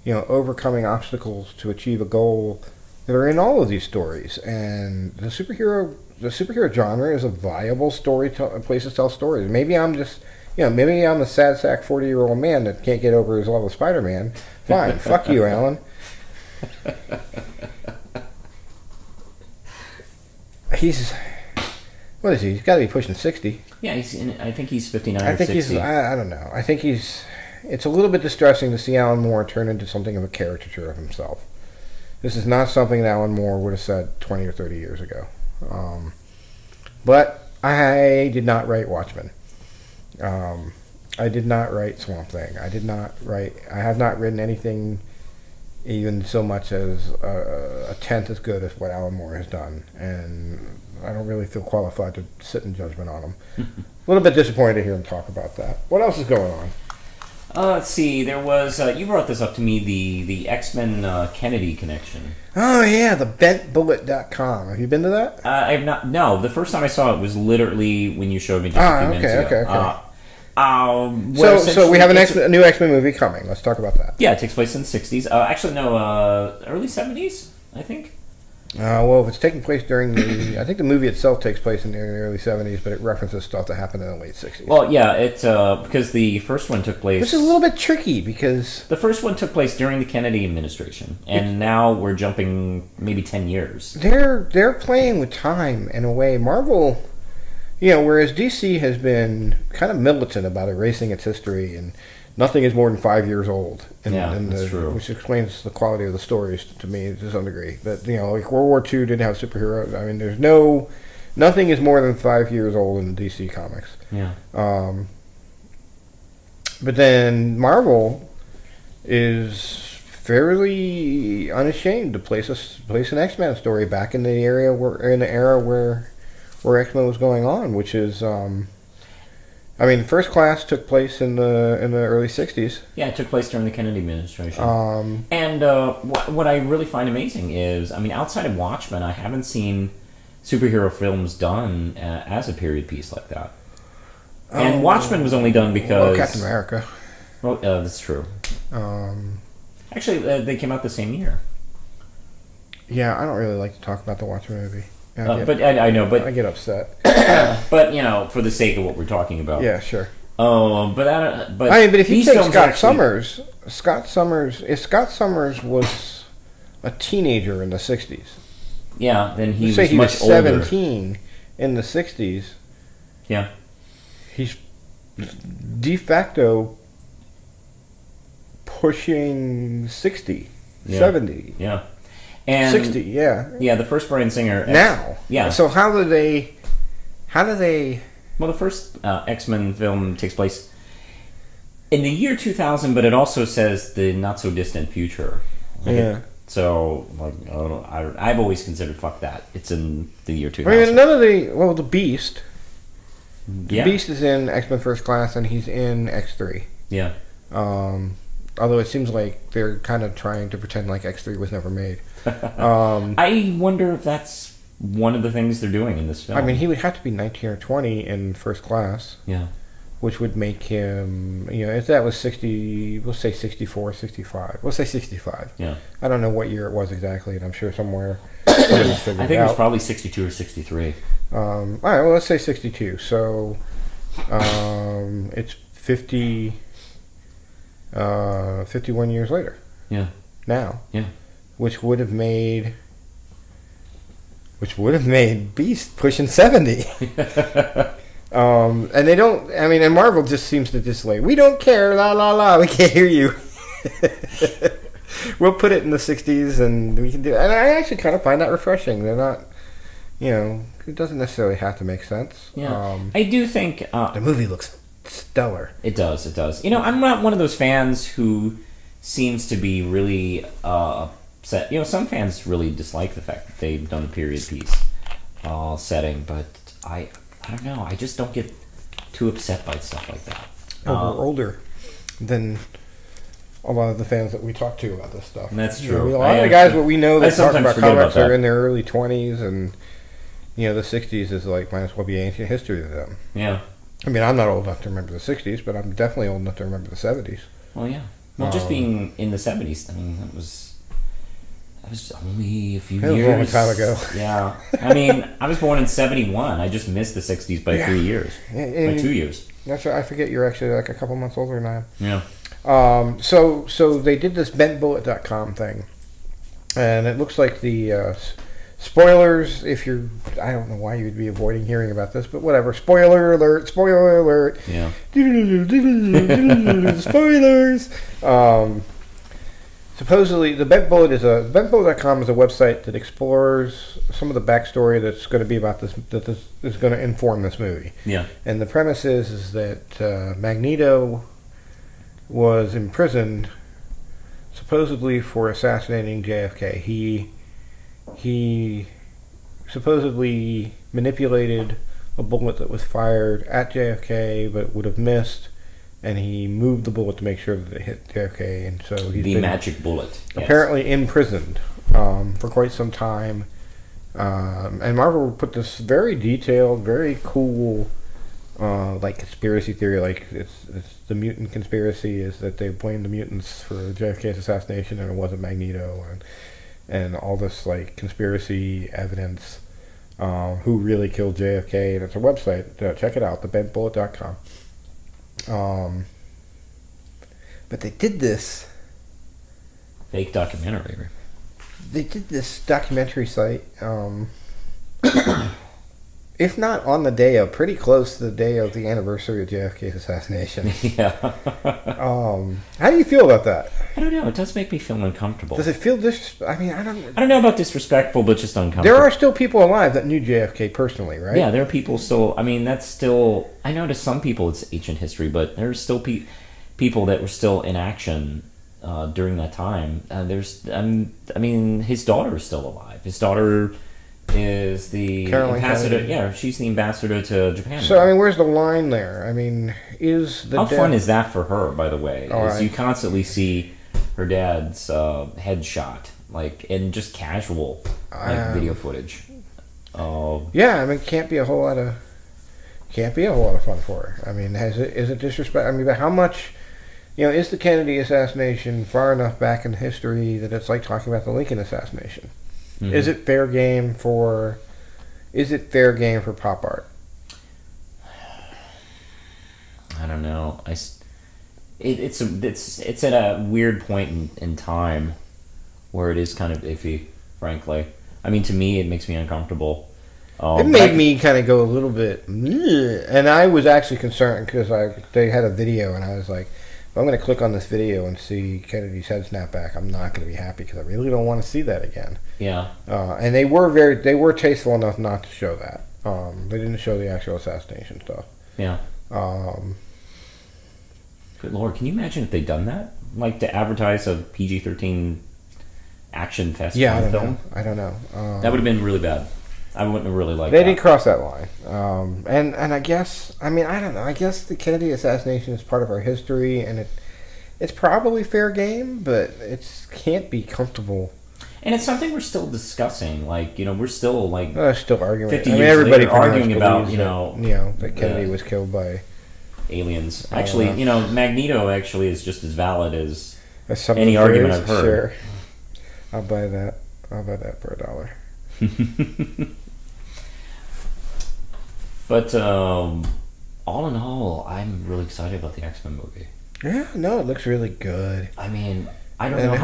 obstacles to achieve a goal that are in all of these stories. And the superhero genre is a viable place to tell stories. Maybe I'm just, maybe I'm the sad sack 40-year-old man that can't get over his love of Spider-Man. Fine, fuck you, Alan. What is he? He's got to be pushing 60. Yeah, I think he's 59 I or think 60. I don't know. I think it's a little bit distressing to see Alan Moore turn into something of a caricature of himself. This is not something that Alan Moore would have said 20 or 30 years ago. But I did not write Watchmen. I did not write Swamp Thing. I have not written anything even so much as a tenth as good as what Alan Moore has done. And I don't really feel qualified to sit in judgment on him. A little bit disappointed to hear him talk about that. What else is going on? Let's see. There was you brought this up to me, the X-Men Kennedy connection. Oh yeah, the bentbullet.com. Have you been to that? I have not. No, the first time I saw it was literally when you showed me just a few minutes ago. Okay. So we have a new X-Men movie coming. Let's talk about that. Yeah, it takes place in the 60s. Actually, no, early 70s, I think. Well, if it's taking place during the... I think the movie itself takes place in the early 70s, but it references stuff that happened in the late 60s. Well, yeah, it's because the first one took place... Which is a little bit tricky, because... The first one took place during the Kennedy administration, and now we're jumping maybe 10 years. They're playing with time in a way. Marvel... whereas DC has been kind of militant about erasing its history, and nothing is more than 5 years old. That's true. Which explains the quality of the stories to me to some degree. But, like World War II didn't have superheroes. I mean, nothing is more than 5 years old in the DC comics. Yeah. But then Marvel is fairly unashamed to place an X-Men story back in the era where X-Men was going on, which is, First Class took place in the early 60s. Yeah, it took place during the Kennedy administration. And what I really find amazing is, outside of Watchmen, I haven't seen superhero films done as a period piece like that. And Watchmen was only done because... Captain America. Well, that's true. Actually, they came out the same year. Yeah, I don't really like to talk about the Watchmen movie. But I know, but I get upset. But for the sake of what we're talking about, yeah, sure. But if you take Scott Summers was a teenager in the '60s. Yeah, then he was much older. 17 in the '60s. Yeah, he's de facto pushing 60, 70. Yeah. And 60, yeah. Yeah, the first Bryan Singer... Now. Yeah. So how do they... Well, the first X-Men film takes place in the year 2000, but it also says the not-so-distant future. Yeah. So, I've always considered, fuck that. It's in the year 2000. The Beast... Yeah. The Beast is in X-Men First Class, and he's in X3. Yeah. Although it seems like they're kind of trying to pretend like X3 was never made. I wonder if that's one of the things they're doing in this film. He would have to be 19 or 20 in First Class. Yeah. Which would make him, if that was 60, we'll say 64, 65. We'll say 65. Yeah. I don't know what year it was exactly, and I'm sure somewhere somebody's figured it out. I think it was probably 62 or 63. All right, well, let's say 62. So, it's 51 years later. Yeah. Now. Yeah. Which would have made Beast pushing 70. And they don't, and Marvel just seems to we don't care, la la la, we can't hear you. We'll put it in the 60s and we can do it. And I actually kind of find that refreshing. They're not, it doesn't necessarily have to make sense. Yeah. I do think... the movie looks stellar. It does. I'm not one of those fans who seems to be really upset. Some fans really dislike the fact that they've done a period piece setting, but I don't know. I just don't get too upset by stuff like that. We're older than a lot of the fans that we talk to about this stuff. That's true. A lot of the guys that we know that talk about comics are in their early 20s, and the 60s is might as well be ancient history to them. Yeah. I'm not old enough to remember the 60s, but I'm definitely old enough to remember the 70s. Well, yeah. Well, just being in the 70s, that was only a few years. A long time ago. Yeah. I was born in 71. I just missed the 60s by 3 years. By 2 years. That's right. I forget you're actually a couple months older than I am. Yeah. So they did this bentbullet.com thing, and it looks like the spoilers, I don't know why you would be avoiding hearing about this, but whatever. Spoiler alert. Yeah. Spoilers. supposedly the Bent Bullet bentbullet.com is a website that explores some of the backstory that's going to be about this is going to inform this movie. Yeah. And the premise is that Magneto was imprisoned supposedly for assassinating JFK. He supposedly manipulated a bullet that was fired at JFK but would have missed, and he moved the bullet to make sure that it hit JFK, and so he's been magic bullet. apparently imprisoned for quite some time. And Marvel put this very detailed, very cool, like conspiracy theory. Like it's the mutant conspiracy is that they blamed the mutants for JFK's assassination, and it wasn't Magneto, and all this like conspiracy evidence. Who really killed JFK? And it's a website. Check it out, thebentbullet.com. But they did this. Fake documentary. They did this documentary site. If not on the day of, pretty close to the day of the anniversary of JFK's assassination. Yeah. How do you feel about that? I don't know. It does make me feel uncomfortable. Does it feel I mean, I don't know about disrespectful, but just uncomfortable. There are still people alive that knew JFK personally, right? Yeah, there are people still. I mean, that's still. I know to some people it's ancient history, but there's still people that were still in action during that time. I mean, his daughter is still alive. His daughter is the Caroline ambassador. Kennedy. Yeah, she's the ambassador to Japan. So, I mean, where's the line there? I mean, how fun is that for her? By the way, right. You constantly see her dad's headshot, like in just casual video footage. Yeah, I mean, can't be a whole lot of fun for her. I mean, is it disrespect? I mean, but how much? Is the Kennedy assassination far enough back in history that it's like talking about the Lincoln assassination? Mm-hmm. Is it fair game for pop art? I don't know. It's at a weird point in time where it is kind of iffy, frankly. I mean, to me, it makes me uncomfortable. It made me kind of go a little bit, and I was actually concerned because they had a video, and I was like, if I'm going to click on this video and see Kennedy's head snap back, I'm not going to be happy because I really don't want to see that again. Yeah. And they were tasteful enough not to show that. They didn't show the actual assassination stuff. Yeah. Good Lord, can you imagine if they'd done that? Like to advertise a PG-13 action fest film? I don't know. That would have been really bad. I wouldn't have really liked that. They did cross that line. And I guess, I mean, I don't know. I guess the Kennedy assassination is part of our history, and it's probably fair game, but it can't be comfortable. And it's something we're still discussing. Like, we're still like still arguing. 50 years everybody later, arguing about that Kennedy was killed by aliens. Actually, Magneto actually is just as valid as some any argument I've heard. Sure. I'll buy that for $1. But all in all, I'm really excited about the X-Men movie. Yeah, no, it looks really good. I mean, I don't know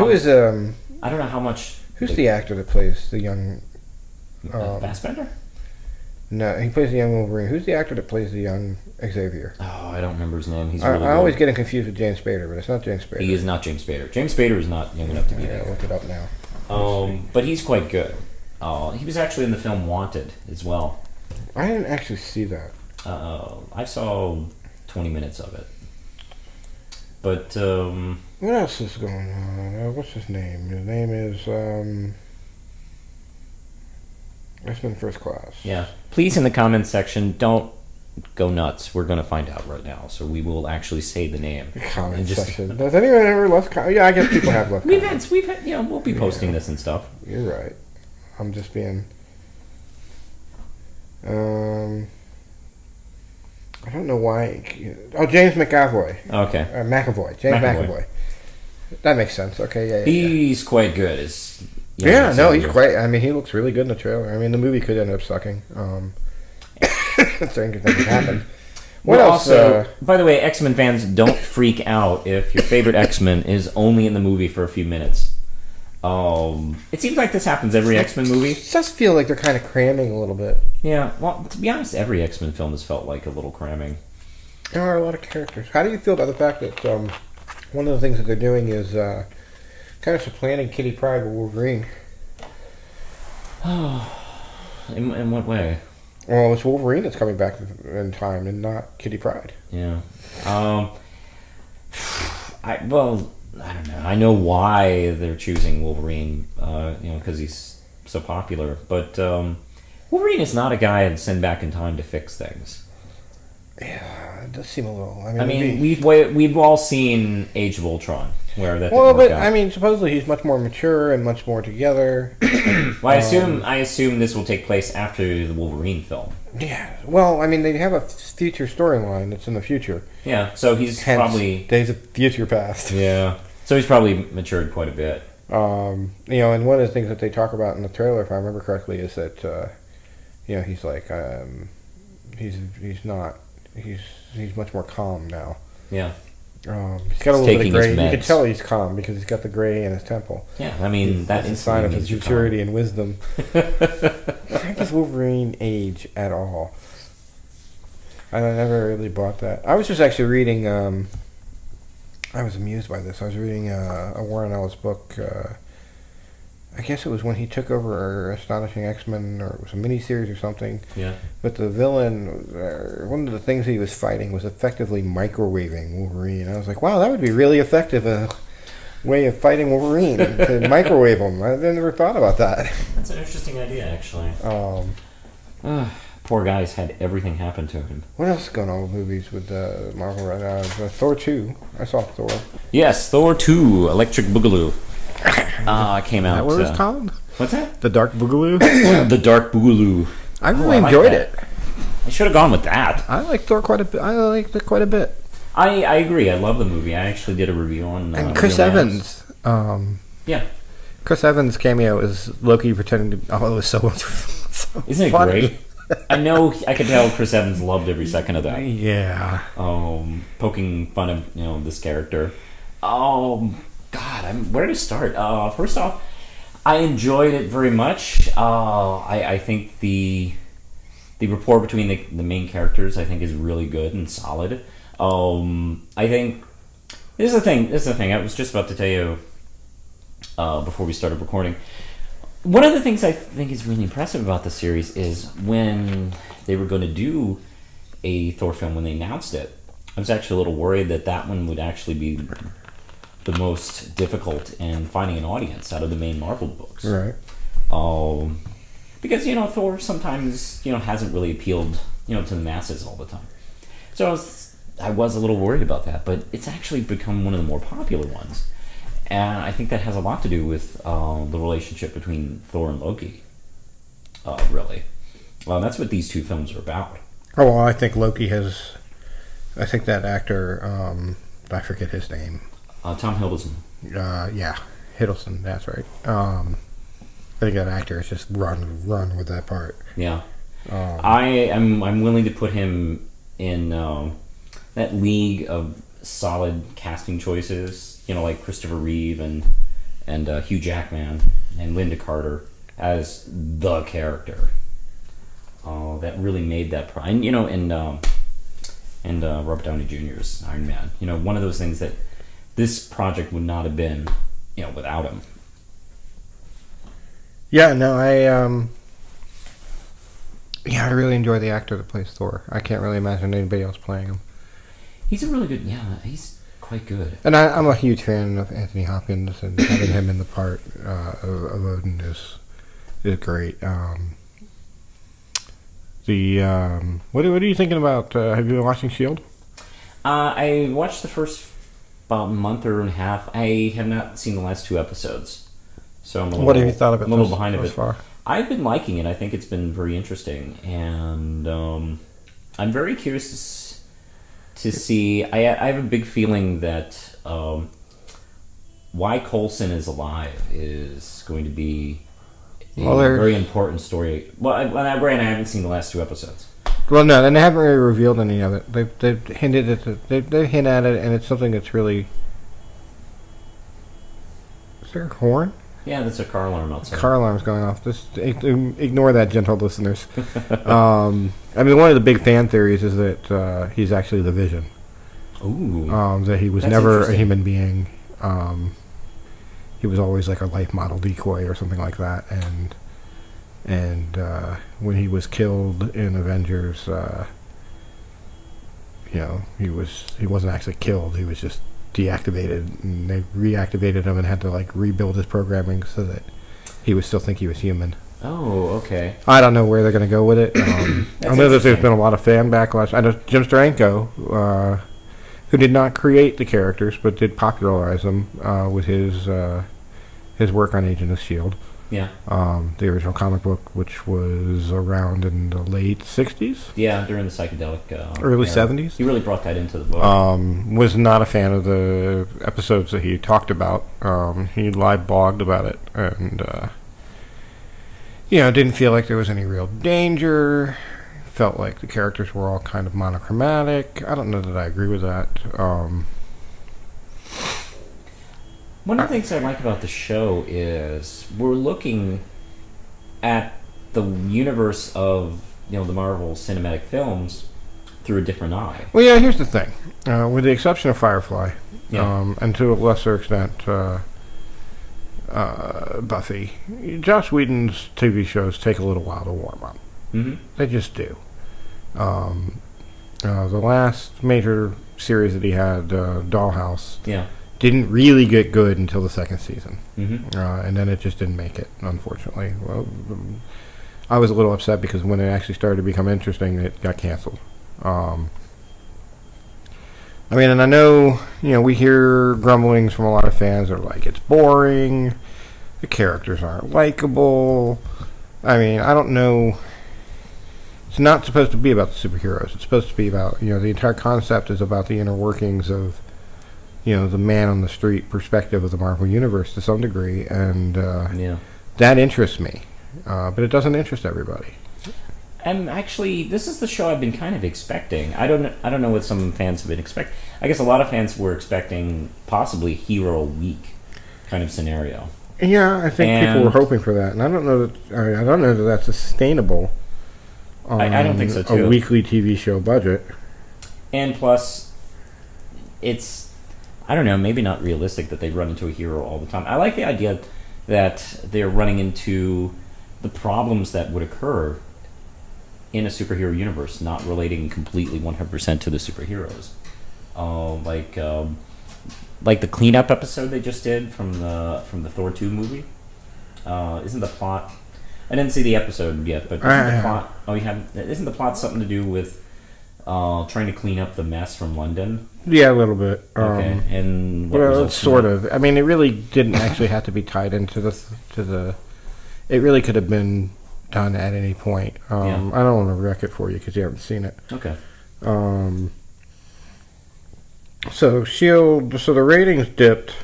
I don't know how much. Who's the actor that plays the young? Fassbender? No, he plays the young Wolverine. Who's the actor that plays the young Xavier? Oh, I don't remember his name. He's really I always get him confused with James Spader, but it's not James Spader. He is not James Spader. James Spader is not young enough to be there. Look it up now. But he's quite good. He was actually in the film Wanted as well. I didn't actually see that. I saw 20 minutes of it. But what else is going on? What's his name? His name is X-Men First Class. Yeah. Please, in the comments section, don't go nuts. We're going to find out right now, so we will actually say the name. The comment section. Does anyone ever left? Yeah, I guess people have left. We've had, we'll be posting this and stuff. You're right. I'm just being. I don't know why. Oh, James McAvoy. Okay. McAvoy. James McAvoy. That makes sense. Okay, yeah. He's quite good. He's great. I mean, he looks really good in the trailer. I mean, the movie could end up sucking. Stranger things happen. What else? Also, by the way, X-Men fans, don't freak out if your favorite X-Men is only in the movie for a few minutes. It seems like this happens every X-Men movie. It does feel like they're kind of cramming a little bit. Yeah, well, to be honest, every X-Men film has felt like a little cramming. There are a lot of characters. How do you feel about the fact that one of the things that they're doing is kind of supplanting Kitty Pryde with Wolverine. In what way? Well, it's Wolverine that's coming back in time, and not Kitty Pryde. Yeah. I don't know. I know why they're choosing Wolverine. Because he's so popular. But Wolverine is not a guy I'd send back in time to fix things. Yeah, it does seem a little. We've all seen Age of Ultron, where that. Well, didn't work but out. supposedly he's much more mature and much more together. Well, I assume this will take place after the Wolverine film. Yeah. Well, they have a future storyline that's in the future. Yeah, so he's Hence, probably Days of Future Past. Yeah, so he's probably matured quite a bit. And one of the things that they talk about in the trailer, if I remember correctly, is that he's like he's much more calm now. Yeah. He's got a little bit of gray. You meds. can tell he's calm because he's got the gray in his temple. Yeah, that's a sign of his maturity calm. and wisdom. How does Wolverine age at all? I never really bought that. I was just actually reading. I was amused by this. I was reading a Warren Ellis book. I guess it was when he took over Astonishing X-Men, or it was a miniseries or something. Yeah. But the villain, one of the things he was fighting was effectively microwaving Wolverine. I was like, wow, that would be really effective, a way of fighting Wolverine, to microwave him. I never thought about that. That's an interesting idea, actually. Poor guy's had everything happen to him. What else is going on with movies with Marvel right now? Thor 2. I saw Thor. Yes, Thor 2, Electric Boogaloo. Came out. Is that what it's called? What's that? The Dark Boogaloo? The Dark Boogaloo. I really enjoyed it. I should have gone with that. I like Thor quite a bit. I liked it quite a bit. I agree. I love the movie. I actually did a review on and Chris Evans. Yeah. Chris Evans' cameo is Loki pretending to... Oh, it was so Isn't it funny. great? I know. I could tell Chris Evans loved every second of that. Yeah. Poking fun of this character. God, where to start? First off, I enjoyed it very much. I think the rapport between the main characters, I think, is really good and solid. I think this is the thing. I was just about to tell you before we started recording. One of the things I think is really impressive about the series is when they were going to do a Thor film, when they announced it, I was actually a little worried that one would actually be the most difficult in finding an audience out of the main Marvel books. Right. Because, Thor sometimes, hasn't really appealed, to the masses all the time. So I was a little worried about that, but it's actually become one of the more popular ones. And I think that has a lot to do with the relationship between Thor and Loki, really. That's what these two films are about. Oh, well, I think Loki has... I think that actor, I forget his name. Tom Hiddleston. Yeah, Hiddleston, that's right. I think that actor has just run with that part. Yeah. I'm willing to put him in that league of solid casting choices, like Christopher Reeve and Hugh Jackman and Linda Carter as the character. That really made that and Robert Downey Jr.'s Iron Man. One of those things that this project would not have been, without him. Yeah, no, I really enjoy the actor that plays Thor. I can't really imagine anybody else playing him. He's a really good, he's quite good. And I'm a huge fan of Anthony Hopkins, and having him in the part of Odin is great. What are you thinking about? Have you been watching S.H.I.E.L.D.? I watched the first about a month or and a half. I have not seen the last 2 episodes, so what have you thought of it? I'm a little behind thus far. I've been liking it. I think it's been very interesting, and I'm very curious to see. I have a big feeling that why Coulson is alive is going to be a very important story. Well, I haven't seen the last 2 episodes. Well, no, and they haven't really revealed any of it. They've hinted at they hint at it, and it's something that's really. Is there a horn? Yeah, that's a car alarm outside. Car alarm's going off. Just ignore that, gentle listeners. One of the big fan theories is that he's actually the Vision. Ooh. That he was never a human being. he was always like a life model decoy or something like that. And when he was killed in Avengers, he wasn't actually killed. He was just deactivated, and they reactivated him and had to like rebuild his programming so that he would still think he was human. Oh, okay. I don't know where they're going to go with it. I know that there's been a lot of fan backlash. I know Jim Steranko, who did not create the characters but did popularize them with his work on Agent of S.H.I.E.L.D. Yeah. The original comic book, which was around in the late 60s? Yeah, during the psychedelic early era. 70s? He really brought that into the book. Was not a fan of the episodes that he talked about. He live blogged about it, and didn't feel like there was any real danger. Felt like the characters were all kind of monochromatic. I don't know that I agree with that. One of the things I like about the show is we're looking at the universe of the Marvel Cinematic Films through a different eye. Well, yeah, here's the thing. With the exception of Firefly, Yeah. and to a lesser extent Buffy, Joss Whedon's TV shows take a little while to warm up. Mm-hmm. They just do. The last major series that he had, Dollhouse, Yeah. didn't really get good until the second season. Mm-hmm. And then it just didn't make it, unfortunately. Well, I was a little upset because when it actually started to become interesting, it got canceled. And I know, we hear grumblings from a lot of fans that are like, it's boring, the characters aren't likable. I don't know. It's not supposed to be about the superheroes. It's supposed to be about, the entire concept is about the inner workings of, the man on the street perspective of the Marvel Universe to some degree, and that interests me. But it doesn't interest everybody. And actually, this is the show I've been kind of expecting. I don't know what some fans have been expecting. I guess a lot of fans were expecting possibly Hero Week kind of scenario. Yeah, I think people were hoping for that, and I don't know that that's sustainable. I don't think so too. A weekly TV show budget. And plus, it's, I don't know, maybe not realistic that they run into a hero all the time. I like the idea that they're running into the problems that would occur in a superhero universe, not relating completely 100% to the superheroes. Like the cleanup episode they just did from the Thor 2 movie. Isn't the plot? I didn't see the episode yet, but isn't the plot? Oh, you have. Isn't the plot something to do with trying to clean up the mess from London? Yeah, a little bit. Okay, and what well, sort of. It really didn't actually have to be tied into the. It really could have been done at any point. I don't want to wreck it for you because you haven't seen it. Okay. So S.H.I.E.L.D. So the ratings dipped.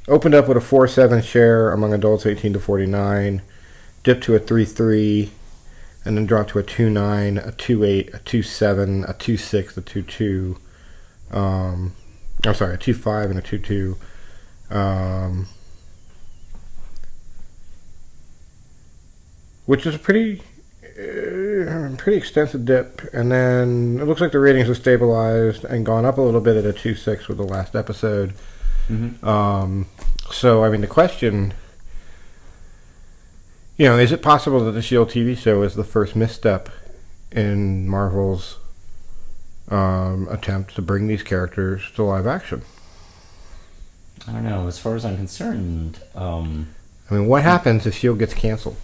Opened up with a 4.7 share among adults 18 to 49. Dipped to a 3.3, and then dropped to a 2.9, a 2.8, a 2.7, a 2.6, a 2.2. I'm sorry, a 2.5 and a 2.2. Which is a pretty extensive dip, and then it looks like the ratings have stabilized and gone up a little bit at a 2.6 with the last episode. Mm-hmm. So the question, is it possible that the S.H.I.E.L.D. TV show is the first misstep in Marvel's attempt to bring these characters to live action? I don't know. As far as I'm concerned, what happens if S.H.I.E.L.D. gets canceled?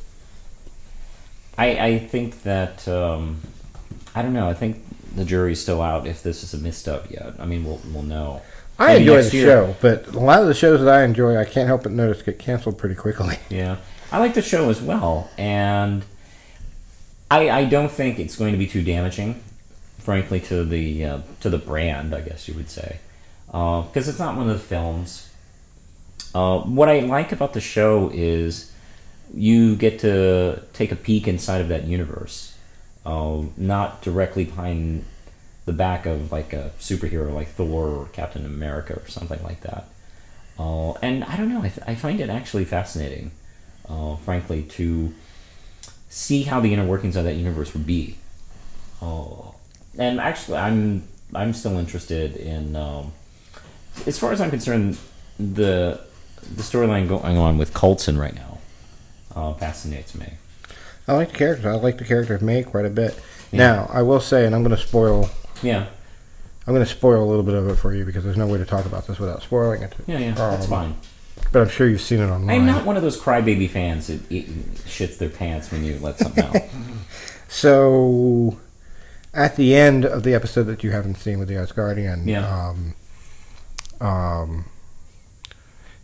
I think that I don't know. I think the jury's still out if this is a misstep yet. We'll know. I enjoy the show, but a lot of the shows that I enjoy, I can't help but notice get canceled pretty quickly. Yeah, I like the show as well, and I don't think it's going to be too damaging, frankly, to the brand, I guess you would say, because it's not one of the films. What I like about the show is you get to take a peek inside of that universe, not directly behind the back of like a superhero like Thor or Captain America or something like that. And I don't know, I find it actually fascinating, frankly, to see how the inner workings of that universe would be. And actually, I'm still interested in, as far as I'm concerned, the the storyline going on with Coulson right now fascinates me. I like the characters. I like the character of May quite a bit. Yeah. Now, I will say, and I'm going to spoil. Yeah. I'm going to spoil a little bit of it for you because there's no way to talk about this without spoiling it. Yeah, that's fine. But I'm sure you've seen it online. I'm not one of those crybaby fans that shits their pants when you let something out. So, at the end of the episode that you haven't seen with the Asgardian,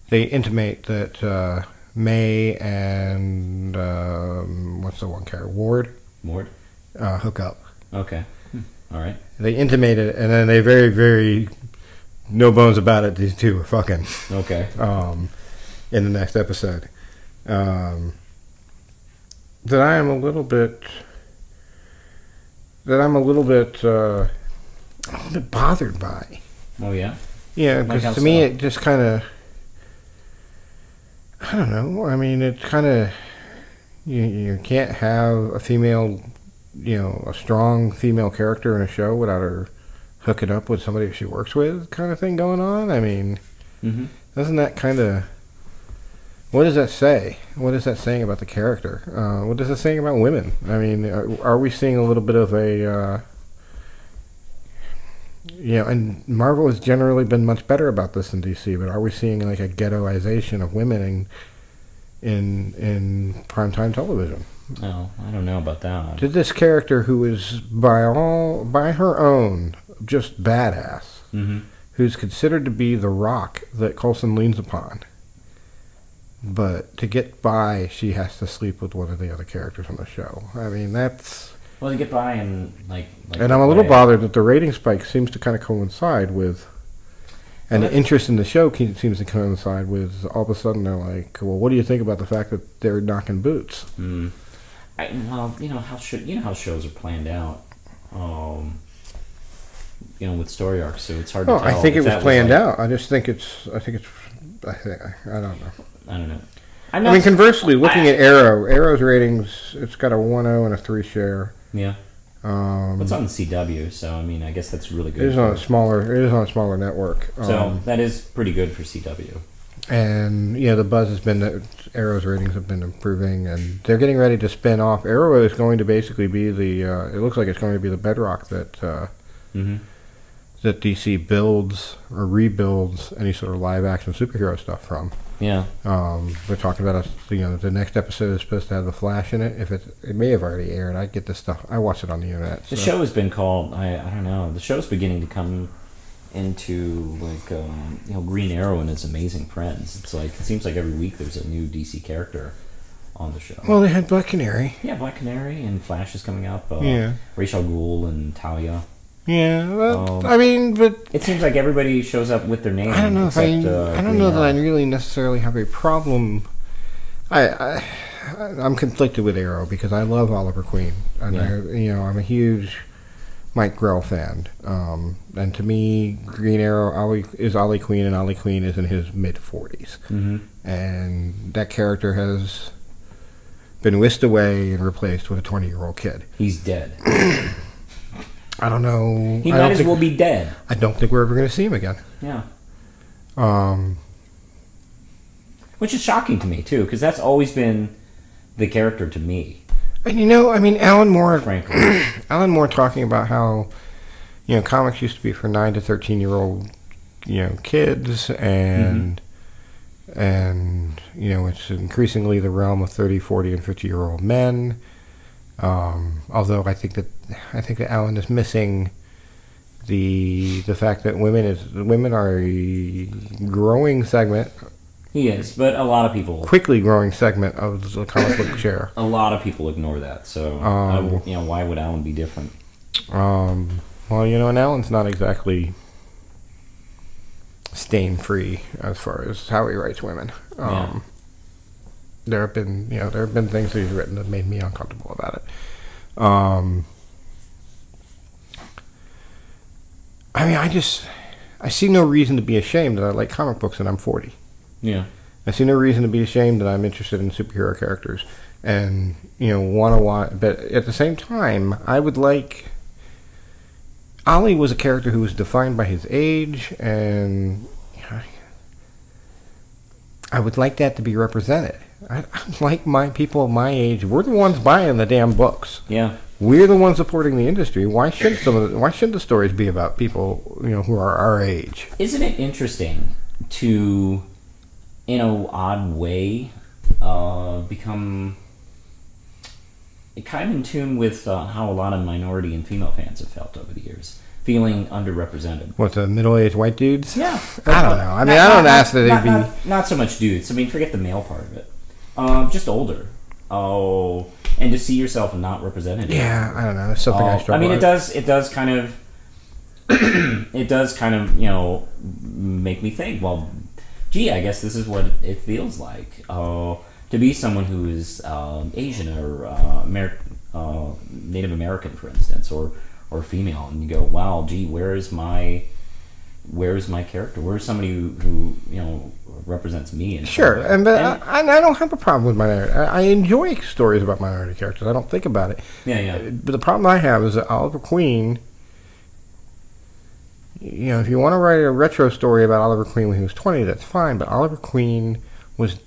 they intimate that May and what's the one character? Ward hook up. Okay. All right. They intimate it, and then they very, very no bones about it. These two are fucking. Okay. In the next episode, that I'm a little bit bothered by. Oh yeah. Yeah, because Like to me it just kind of, I don't know. I mean, it's kind of you can't have a female, a strong female character in a show without her hooking up with somebody she works with, kind of thing going on. I mean, doesn't that kind of, what does that say? What is that saying about the character? What is it saying about women? I mean, are we seeing a little bit of a, and Marvel has generally been much better about this than DC, but are we seeing like a ghettoization of women in primetime television? Oh, I don't know about that. Did this character, who is by her own just badass, who's considered to be the rock that Coulson leans upon, but to get by, she has to sleep with one of the other characters on the show. I mean, that's... Well, to get by and like and I'm a little bothered that the rating spike seems to kind of coincide with, and the interest in the show seems to coincide with, all of a sudden they're like, well, what do you think about the fact that they're knocking boots? Well, how shows are planned out. With story arcs, so it's hard to tell. I think it was planned out. I just think I don't know. I don't know. I mean, conversely, looking at Arrow's ratings, it's got a 1.0 and a 3 share. Yeah. It's on the CW, so I mean, I guess that's really good. It is on a smaller network. So that is pretty good for CW. And the buzz has been that Arrow's ratings have been improving, and they're getting ready to spin off. Arrow is going to basically be the. It looks like it's going to be the bedrock that that DC builds or rebuilds any sort of live action superhero stuff from. Yeah. We're talking about the next episode is supposed to have the Flash in it. If it may have already aired. I get this stuff. I watch it on the internet. The show has been called. I don't know. The show's beginning to come into Green Arrow and his amazing friends. It's like it seems like every week there's a new DC character on the show. Well, they had Black Canary. Yeah, Black Canary and Flash is coming up. Yeah. Ra's al Ghul and Talia. Yeah, well, I mean, but it seems like everybody shows up with their name. I don't know if I don't know that I really necessarily have a problem. I'm conflicted with Arrow because I love Oliver Queen, and I'm a huge Mike Grell fan. And to me, Green Arrow is Ollie Queen, and Ollie Queen is in his mid-40s, and that character has been whisked away and replaced with a 20-year-old kid. He's dead. I don't know. He might as well be dead. I don't think we're ever going to see him again. Yeah. Which is shocking to me, too, because that's always been the character to me. And Alan Moore... Frankly. Alan Moore talking about how, comics used to be for 9 to 13-year-old, kids, and... And, it's increasingly the realm of 30, 40, and 50-year-old men. Although I think that Alan is missing the fact that women are a growing segment. He is, but a lot of people quickly growing segment of the comic book share. A lot of people ignore that. So why would Alan be different? And Alan's not exactly stain free as far as how he writes women. There have been things that he's written that made me uncomfortable about it. I see no reason to be ashamed that I like comic books and I'm 40. Yeah. I see no reason to be ashamed that I'm interested in superhero characters and, want to watch. But at the same time, I would like... Ollie was a character who was defined by his age and... I would like that to be represented. I like my people of my age. We're the ones buying the damn books. Yeah. We're the ones supporting the industry. Why shouldn't why shouldn't the stories be about people, who are our age? Isn't it interesting to, in an odd way, become kind of in tune with how a lot of minority and female fans have felt over the years, feeling underrepresented? What, the middle-aged white dudes? Yeah. I don't know. I mean, I don't ask that they be... Not so much dudes. I mean, forget the male part of it. Just older. Oh, and to see yourself not represented. Yeah, I don't know. It's something I struggle with. It does kind of... it does kind of, make me think, well, gee, I guess this is what it feels like. To be someone who is Asian or Native American, for instance, or female, and you go, wow, gee, where's my character? Where's somebody who represents me? Sure, and I don't have a problem with minority. I enjoy stories about minority characters. I don't think about it. Yeah. But the problem I have is that Oliver Queen. If you want to write a retro story about Oliver Queen when he was 20, that's fine. But Oliver Queen was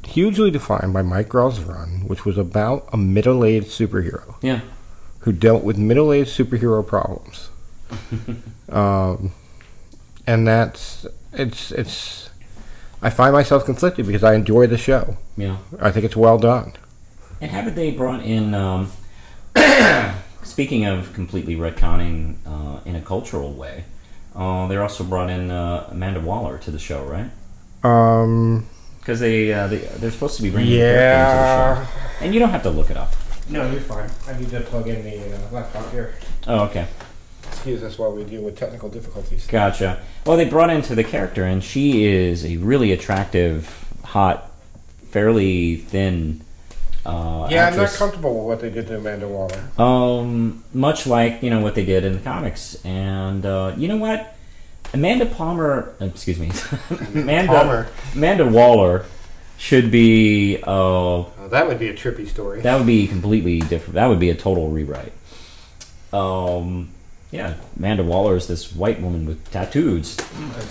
hugely defined by Mike Grell's run, which was about a middle-aged superhero. Yeah. Who dealt with middle-aged superhero problems. And it's. I find myself conflicted because I enjoy the show. Yeah. I think it's well done. And haven't they brought in? Speaking of completely retconning in a cultural way, they're also brought in Amanda Waller to the show, right? Because they're supposed to be bringing characters into the show, and you don't have to look it up. No, you're fine. I need to plug in the laptop here. Oh, okay. Excuse us while we deal with technical difficulties. Gotcha. Well, they brought into the character, and she is a really attractive, hot, fairly thin actress. I'm not comfortable with what they did to Amanda Waller. Much like, what they did in the comics. And, you know what? Amanda Waller should be... that would be a trippy story. That would be completely different. That would be a total rewrite. Yeah, Amanda Waller is this white woman with tattoos.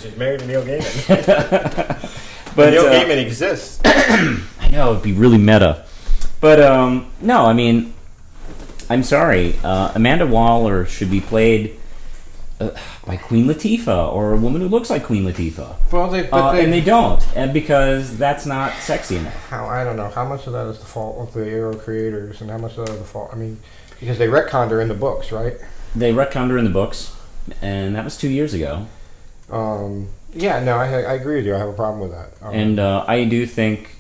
She's married to Neil Gaiman. But Neil Gaiman exists. I know, it'd be really meta. But, no, I mean, I'm sorry. Amanda Waller should be played by Queen Latifah, or a woman who looks like Queen Latifah. Well, and they don't, and because that's not sexy enough. I don't know. How much of that is the fault of the Arrow creators, and how much of that is the fault... I mean, because they retconned her in the books, right? They retconned her in the books, and that was 2 years ago. Yeah, no, I agree with you. I have a problem with that. And I do think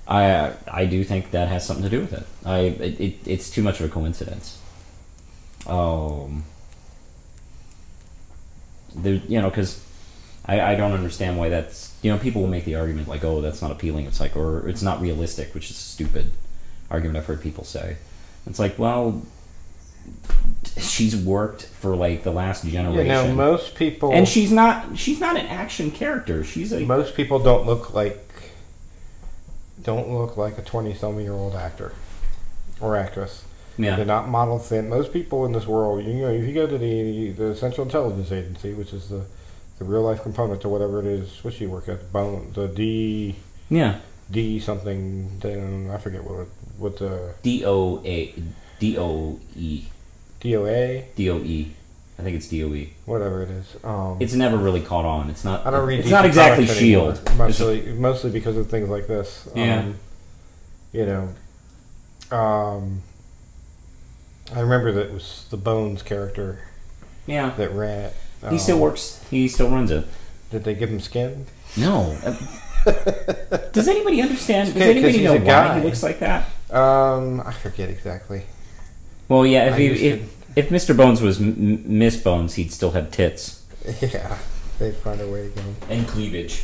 that has something to do with it. It's too much of a coincidence. Because I don't understand why that's... people will make the argument like, oh, that's not appealing. It's like, or it's not realistic, which is a stupid argument I've heard people say. It's like, well... She's worked for like the last generation. Most people, and she's not an action character. Most people don't look like a 20-some-year-old actor or actress. Yeah, they're not model thin. Most people in this world, if you go to the Central Intelligence Agency, which is the real life component to whatever it is, what she work at, the D. Yeah. D something. I forget what the DOE. DOA? DOE. I think it's DOE. Whatever it is. It's never really caught on. It's not. I don't read. It's not exactly S.H.I.E.L.D. Mostly because of things like this. Yeah. I remember that it was the Bones character. Yeah. That ran. He still works. He still runs it. Did they give him skin? No. Does anybody understand? Does anybody know why he looks like that? I forget exactly. Well, yeah. If Mr. Bones was Miss Bones, he'd still have tits. Yeah, they'd find a way to go. And cleavage.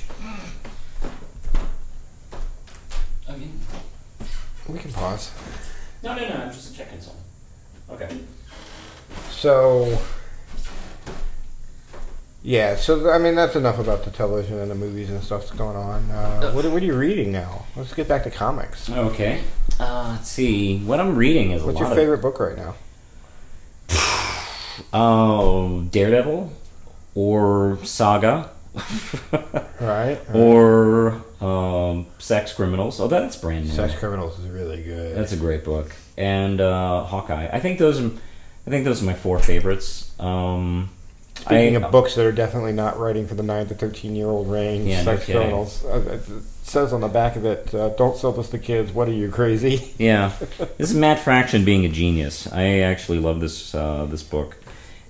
Okay. We can pause. No. I'm just checking something. Okay. So. Yeah, so I mean that's enough about the television and the movies and stuff that's going on. What are you reading now? Let's get back to comics. Okay. Let's see. What I'm reading is what's your favorite book right now? Oh, Daredevil or Saga Right. Or Sex Criminals. Oh, that's brand new. Sex Criminals is really good. That's a great book. And Hawkeye. I think those are my 4 favorites. Speaking of books that are definitely not writing for the 9 to 13-year-old range, Yeah, no Sex kidding. Criminals. It says on the back of it, "Don't sell this to kids. What are you, crazy?" Yeah, this is Matt Fraction being a genius. I actually love this book,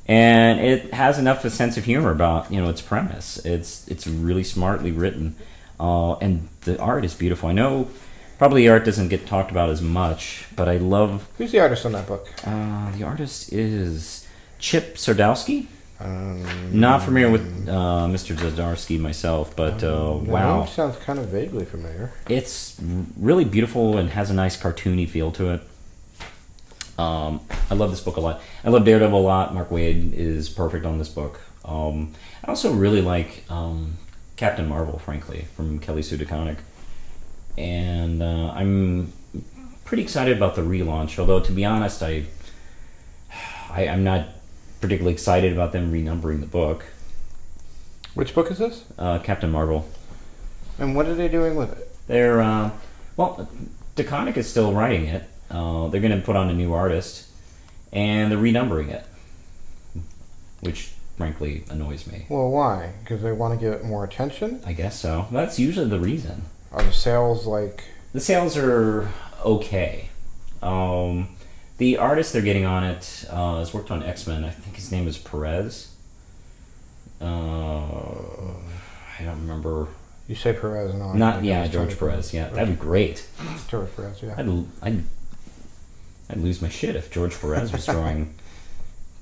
and it has enough of a sense of humor about its premise. It's really smartly written, and the art is beautiful. I know probably the art doesn't get talked about as much, but I love. Who's the artist on that book? The artist is Chip Zdarsky. Not familiar with Mr. Zdarsky myself, but wow. Name sounds kind of vaguely familiar. It's really beautiful and has a nice cartoony feel to it. I love this book a lot. I love Daredevil a lot. Mark Waid is perfect on this book. I also really like Captain Marvel, frankly, from Kelly Sue DeConnick. And I'm pretty excited about the relaunch, although to be honest, I'm not particularly excited about them renumbering the book. Which book is this? Captain Marvel. And what are they doing with it? They're DeConnick is still writing it. They're going to put on a new artist, and they're renumbering it, which frankly annoys me. Well, why? Because they want to get more attention? I guess so. That's usually the reason. Are the sales like... The sales are okay. The artist they're getting on it has worked on X-Men. I think his name is Perez. I don't remember. You say Perez and all. George Perez. Yeah, that'd be great. George Perez, yeah. I'd lose my shit if George Perez was drawing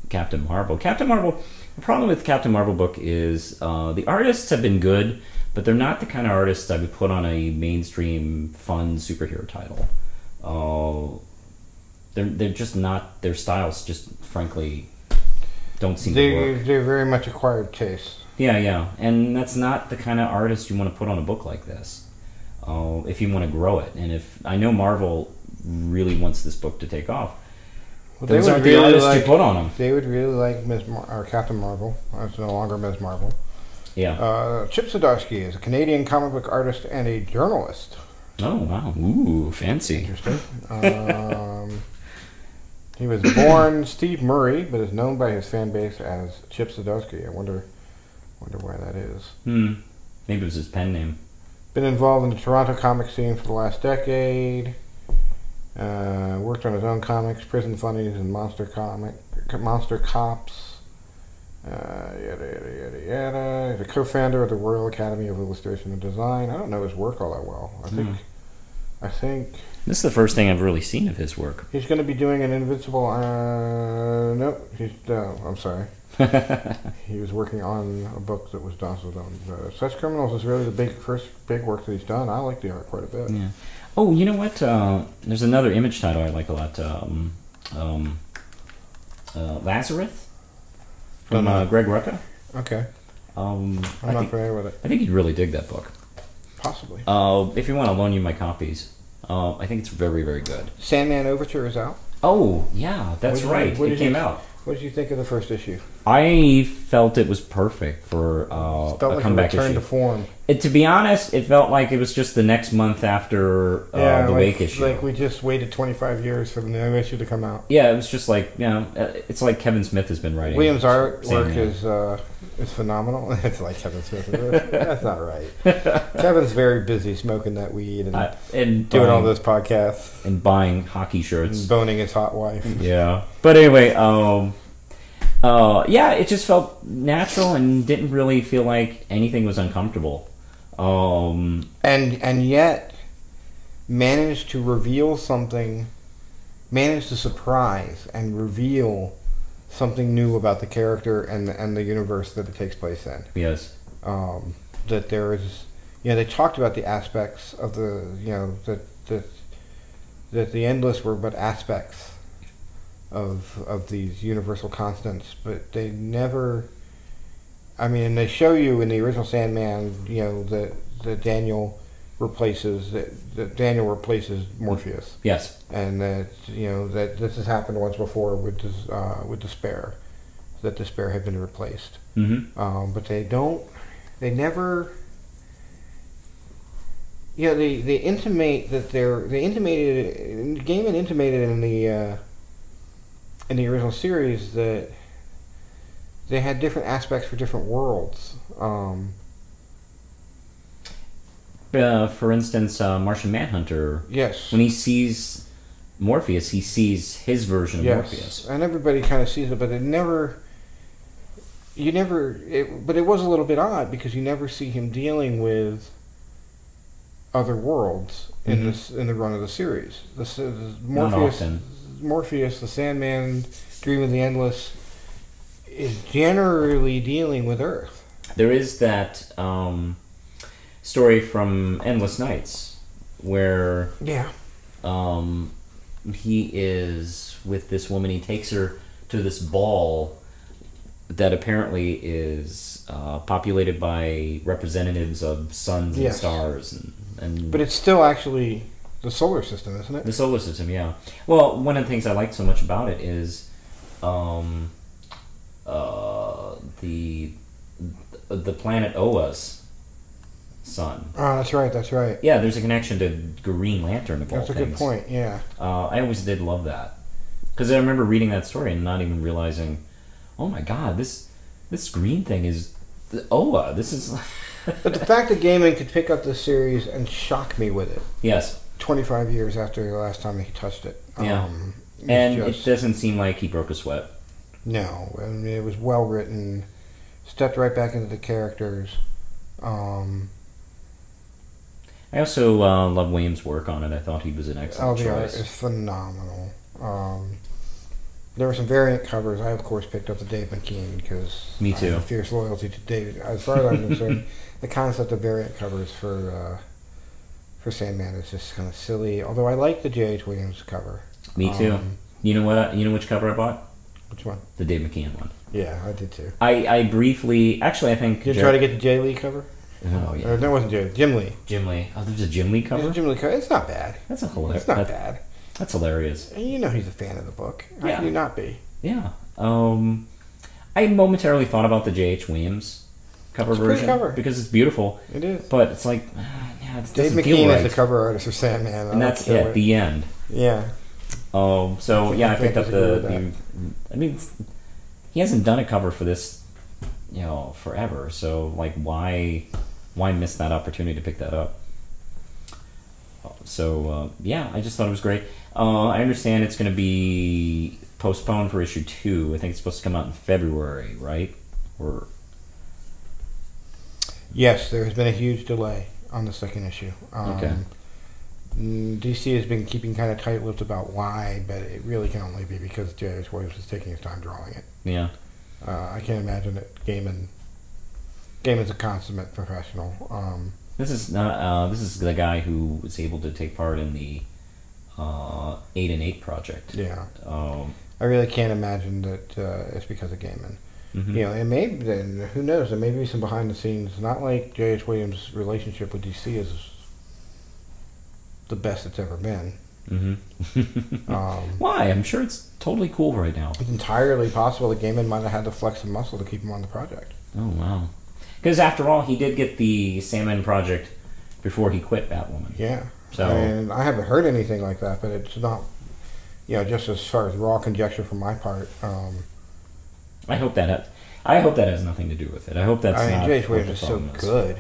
Captain Marvel. Captain Marvel. The problem with Captain Marvel book is the artists have been good, but they're not the kind of artists I would put on a mainstream fun superhero title. They're just not. Their styles just frankly don't seem to work. They're very much acquired taste. Yeah, and that's not the kind of artist you want to put on a book like this. If you want to grow it, and if I know Marvel really wants this book to take off, well, those aren't the artists you put on them. They would really like Captain Marvel. It's no longer Ms. Marvel. Yeah. Chip Zdarsky is a Canadian comic book artist and a journalist. Oh wow! Ooh, fancy. Interesting. He was born Steve Murray, but is known by his fan base as Chip Zdarsky. I wonder why that is. Maybe it was his pen name. Been involved in the Toronto comic scene for the last decade. Worked on his own comics, Prison Funnies, and Monster Cops. Yada yada. He's a co-founder of the Royal Academy of Illustration and Design. I don't know his work all that well. I think this is the first thing I've really seen of his work. He's going to be doing an Invincible. I'm sorry. He was working on a book that was also done. Sex Criminals is really the first big work that he's done. I like the art quite a bit. Yeah. Oh, you know what? There's another Image title I like a lot. Lazarus from Greg Rucka. Okay. I'm not familiar with it. I think you'd really dig that book. Possibly. If you want, I'll loan you my copies. I think it's very, very good. Sandman Overture is out. Oh, yeah, that's right. It came out. What did you think of the first issue? I felt it was perfect for a comeback issue. To form. To be honest, it felt like it was just the next month after the Wake issue. Like we just waited 25 years for the new issue to come out. Yeah, it was just like, it's like Kevin Smith has been writing. Williams' artwork is phenomenal. It's like Kevin Smith. That's not right. Kevin's very busy smoking that weed and doing all those podcasts. And buying hockey shirts. And boning his hot wife. Yeah. But anyway, it just felt natural and didn't really feel like anything was uncomfortable. And yet managed to surprise and reveal something new about the character and the universe that it takes place in. Yes. That there is, they talked about the aspects of that the Endless were but aspects of these universal constants, but they never. I mean, they show you in the original Sandman, that Daniel replaces Morpheus. Yes. And that that this has happened once before with Despair, that Despair had been replaced. Mm-hmm. But they don't they never. They intimate that they intimated. Gaiman intimated in the original series that they had different aspects for different worlds. For instance, Martian Manhunter. Yes. When he sees Morpheus, he sees his version of Morpheus. And everybody kind of sees it, but but it was a little bit odd because you never see him dealing with other worlds in the run of the series. Morpheus, the Sandman, Dream of the Endless, is generally dealing with Earth. There is that story from Endless Nights where he is with this woman. He takes her to this ball that apparently is populated by representatives of suns and stars. But it's still actually the solar system, isn't it? The solar system, yeah. Well, one of the things I like so much about it is the planet Oa's sun. Oh, that's right. Yeah, there's a connection to Green Lantern of all things. That's a good point, yeah. I always did love that. Because I remember reading that story and not even realizing, oh my god, this green thing is Oa. This is... But the fact that Gaiman could pick up this series and shock me with it. Yes. 25 years after the last time he touched it. Yeah. It doesn't seem like he broke a sweat. No. I mean, it was well written. Stepped right back into the characters. I also love Williams' work on it. I thought he was an excellent choice. The art is phenomenal. There were some variant covers. I, of course, picked up the Dave McKean because me too. I have a fierce loyalty to Dave. As far as I'm concerned, the concept of variant covers for Sandman is just kind of silly. Although I like the J.H. Williams cover. Me too. You know what? You know which cover I bought? Which one? The Dave McKean one. Yeah, I did too. I briefly, actually, I think. Did you try to get the Jay Lee cover? Oh yeah. Or, no, it wasn't Jay. Jim Lee. Jim Lee. Oh, there's a Jim Lee cover. There's a Jim Lee cover. It's not bad. That's not hilarious. It's not bad. That's hilarious. And you know he's a fan of the book. How Yeah. can you not be? Yeah. I momentarily thought about the J.H. Williams cover It's a pretty version cover. because it's beautiful. It is. But it's like, yeah, it Dave doesn't feel McKean right. is the cover artist for Sandman. And that's it. The end. Yeah. So yeah, I picked up disagree I mean, he hasn't done a cover for this, forever. So like, why miss that opportunity to pick that up? So yeah, I just thought it was great. I understand it's going to be postponed for issue 2. I think it's supposed to come out in February, right? Or yes, there has been a huge delay on the second issue. Okay. DC has been keeping kind of tight-lipped about why, but it really can only be because J.H. Williams is taking his time drawing it. Yeah. I can't imagine that Gaiman's a consummate professional. This is not. This is the guy who was able to take part in the 8 and 8 project. Yeah. I really can't imagine that it's because of Gaiman. Mm-hmm. And maybe then who knows? There may be some behind the scenes. Not like J.H. Williams' relationship with DC is the best it's ever been. Mm-hmm. Why? I'm sure it's totally cool right now. It's entirely possible that Gaiman might have had to flex some muscle to keep him on the project. Oh wow! Because after all, he did get the Sandman project before he quit Batwoman. Yeah. So and I haven't heard anything like that, but it's not. Just as far as raw conjecture from my part. I hope that has nothing to do with it. I hope that's not. J.H. Williams is so good.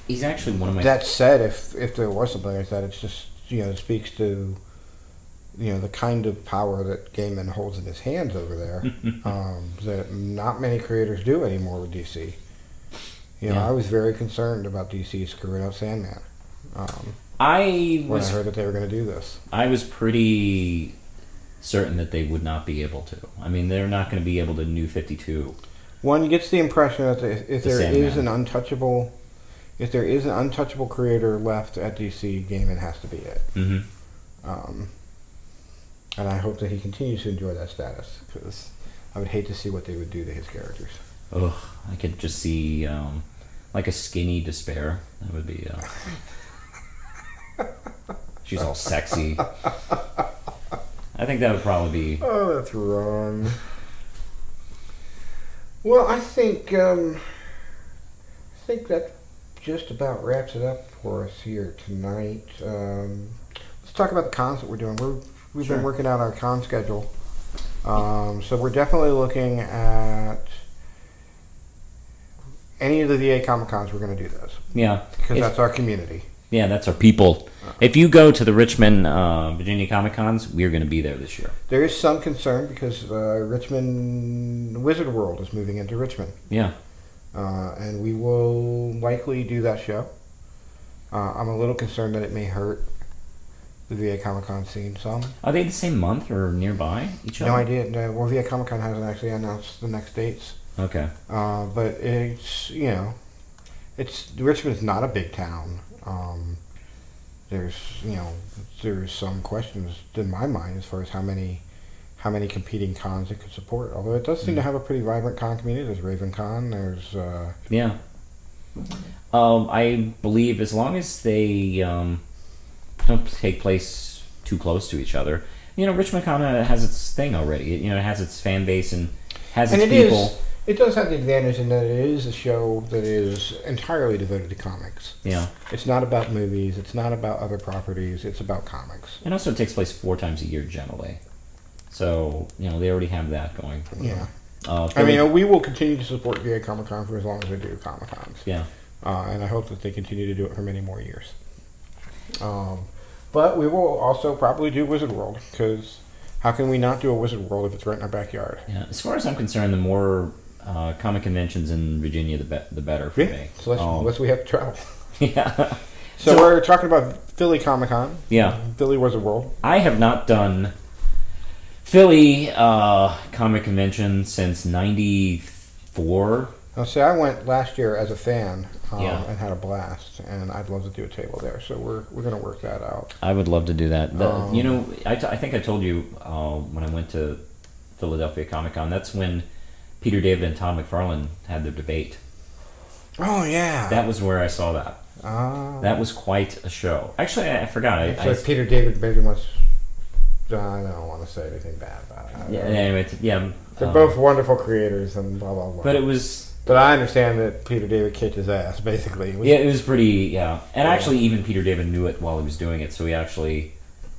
He's actually one of my. That said, if there was something like that, it's just it speaks to the kind of power that Gaiman holds in his hands over there that not many creators do anymore with DC. I was very concerned about DC screwing up Sandman. When I heard that they were going to do this, I was pretty certain that they would not be able to. I mean, they're not going to be able to New 52. One gets the impression that if there is an untouchable creator left at DC, Gaiman has to be it. Mm-hmm. And I hope that he continues to enjoy that status, because I would hate to see what they would do to his characters. Ugh, I could just see like a skinny Despair. That would be. She's all sexy. I think that would probably be. Oh, that's wrong. Well, I think think that just about wraps it up for us here tonight. Let's talk about the cons that we're doing. We've Sure. been working out our con schedule. So we're definitely looking at any of the VA Comic Cons. We're going to do those Yeah. because If- that's our community. Yeah, that's our people. If you go to the Richmond, Virginia Comic Cons, we're going to be there this year. There is some concern because Richmond Wizard World is moving into Richmond, Yeah. and we will likely do that show. I'm a little concerned that it may hurt the VA Comic Con scene some. Are they the same month or nearby each other? No idea. No, well, VA Comic Con hasn't actually announced the next dates. Okay. But it's, Richmond's not a big town. There's some questions in my mind as far as how many competing cons it could support. Although it does seem to have a pretty vibrant con community. There's Raven Con. There's Yeah. I believe as long as they don't take place too close to each other, Richmond kind of has its thing already. It has its fan base and has its people. It does have the advantage in that it is a show that is entirely devoted to comics. Yeah. It's not about movies. It's not about other properties. It's about comics. And also it takes place 4 times a year generally. So, they already have that going for them. Yeah. We will continue to support VA Comic Con for as long as they do Comic Cons. Yeah. And I hope that they continue to do it for many more years. But we will also probably do Wizard World, because how can we not do a Wizard World if it's right in our backyard? Yeah. As far as I'm concerned, the more comic conventions in Virginia, the better for me. So unless we have to travel. Yeah. So we're talking about Philly Comic Con. Yeah. Philly Wizard World. I have not done Philly comic convention since '94. Now, see, I went last year as a fan Yeah. and had a blast, and I'd love to do a table there. So we're going to work that out. I would love to do that. I think I told you when I went to Philadelphia Comic Con, that's when Peter David and Todd McFarlane had their debate. Oh, yeah. That was where I saw that. That was quite a show. Actually, I forgot. So Peter David maybe must... I don't want to say anything bad about it. Yeah. Anyway, yeah. They're both wonderful creators and blah, blah, blah. But it was... But I understand that Peter David kicked his ass, basically. It was pretty... Yeah. And actually, even Peter David knew it while he was doing it, so he actually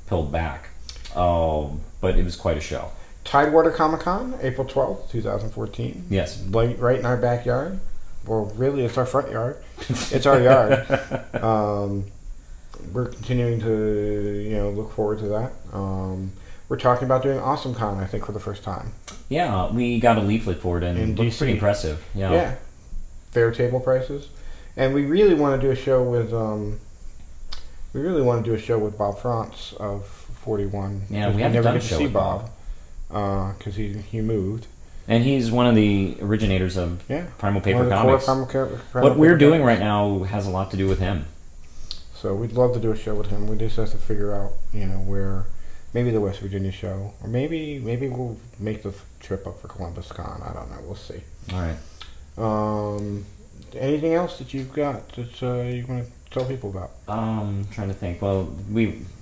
pulled back. But it was quite a show. Tidewater Comic Con, April 12th, 2014. Yes. Right in our backyard. Well, really, it's our front yard. It's our yard. We're continuing to, look forward to that. We're talking about doing Awesome Con, I think, for the first time. Yeah, we got a leaflet for it, and In it looked DC. pretty impressive. Yeah. Yeah. Fair table prices. And we really want to do a show with, Bob Frantz of 41. Yeah, we haven't never done a get to show see with Bob. Because he moved. And he's one of the originators of Yeah. Primal One Paper of the Comics. core What we're doing right now has a lot to do with him. So we'd love to do a show with him. We just have to figure out, where, maybe the West Virginia show, or maybe we'll make the trip up for Columbus Con. I don't know. We'll see. All right. Anything else that you've got that you want to tell people about? Trying to think. Well,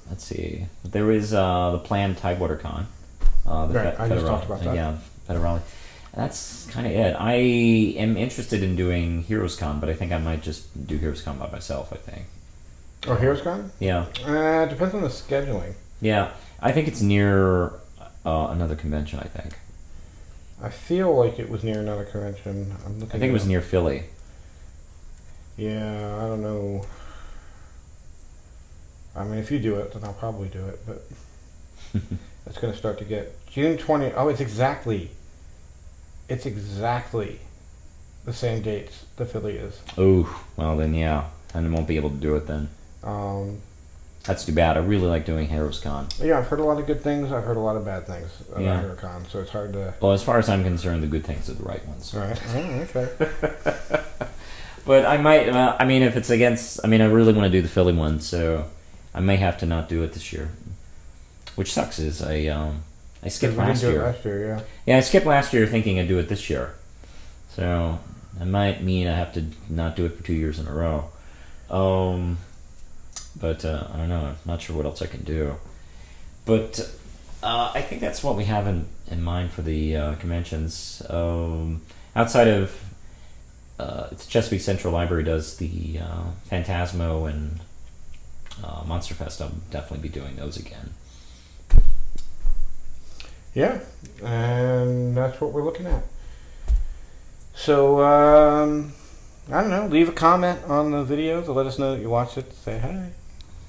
let's see. There is the planned Tidewater Con. Right, I just talked about that. Yeah, Federale. That's kind of it. I am interested in doing Heroes Con, but I think I might just do Heroes Con by myself, I think. Oh, Heroes Con? Yeah. Depends on the scheduling. Yeah. I think it's near another convention, I think. I feel like it was near another convention. I think it was near Philly. Yeah, I don't know. I mean, if you do it, then I'll probably do it, but it's going to start to get... June 20... Oh, it's exactly the same dates the Philly is. Oh, well then, yeah. And I won't be able to do it then. That's too bad. I really like doing Heroes Con. Yeah, I've heard a lot of good things. I've heard a lot of bad things about Yeah. Heroes Con, so it's hard to... Well, as far as I'm concerned, the good things are the right ones. All right. Oh, okay. But I might, if it's against, I really want to do the Philly one, so I may have to not do it this year. Which sucks is I skipped We didn't last do it year. last year, yeah. Yeah, I skipped last year thinking I'd do it this year. So that might mean I have to not do it for 2 years in a row. But I don't know. I'm not sure what else I can do. But I think that's what we have in mind for the conventions. Outside of it's Chesapeake Central Library does the Phantasmo and Monster Fest. I'll definitely be doing those again. Yeah, and that's what we're looking at. So, I don't know, leave a comment on the video to let us know that you watched it. Say, hey,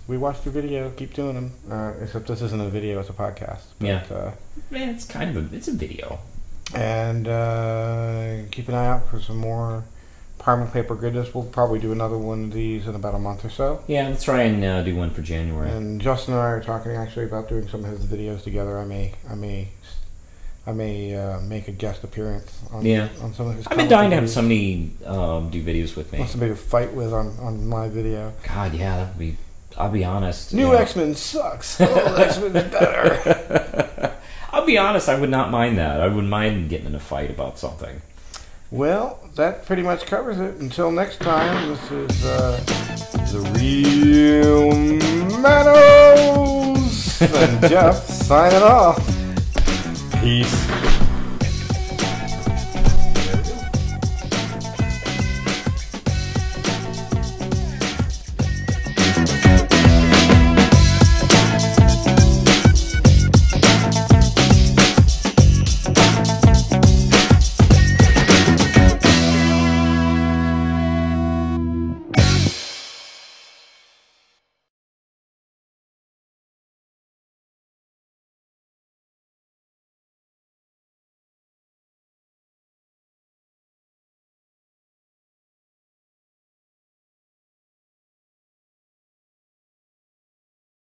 we watched your video, keep doing them. Except this isn't a video, it's a podcast. But, Yeah. Man, it's kind of it's a video. And keep an eye out for some more Parchment Paper Goodness. We'll probably do another one of these in about a month or so. Yeah, let's try and do one for January. And Justin and I are talking actually about doing some of his videos together. I may make a guest appearance on some of his. I've been dying to have somebody do videos with me. Want somebody to fight with on my video. God, yeah, that would be. I'll be honest. New X-Men sucks. Old X-Men's better. I'll be honest. I would not mind that. I wouldn't mind getting in a fight about something. Well, that pretty much covers it. Until next time, this is the Real Manos and Jeff signing off. Peace.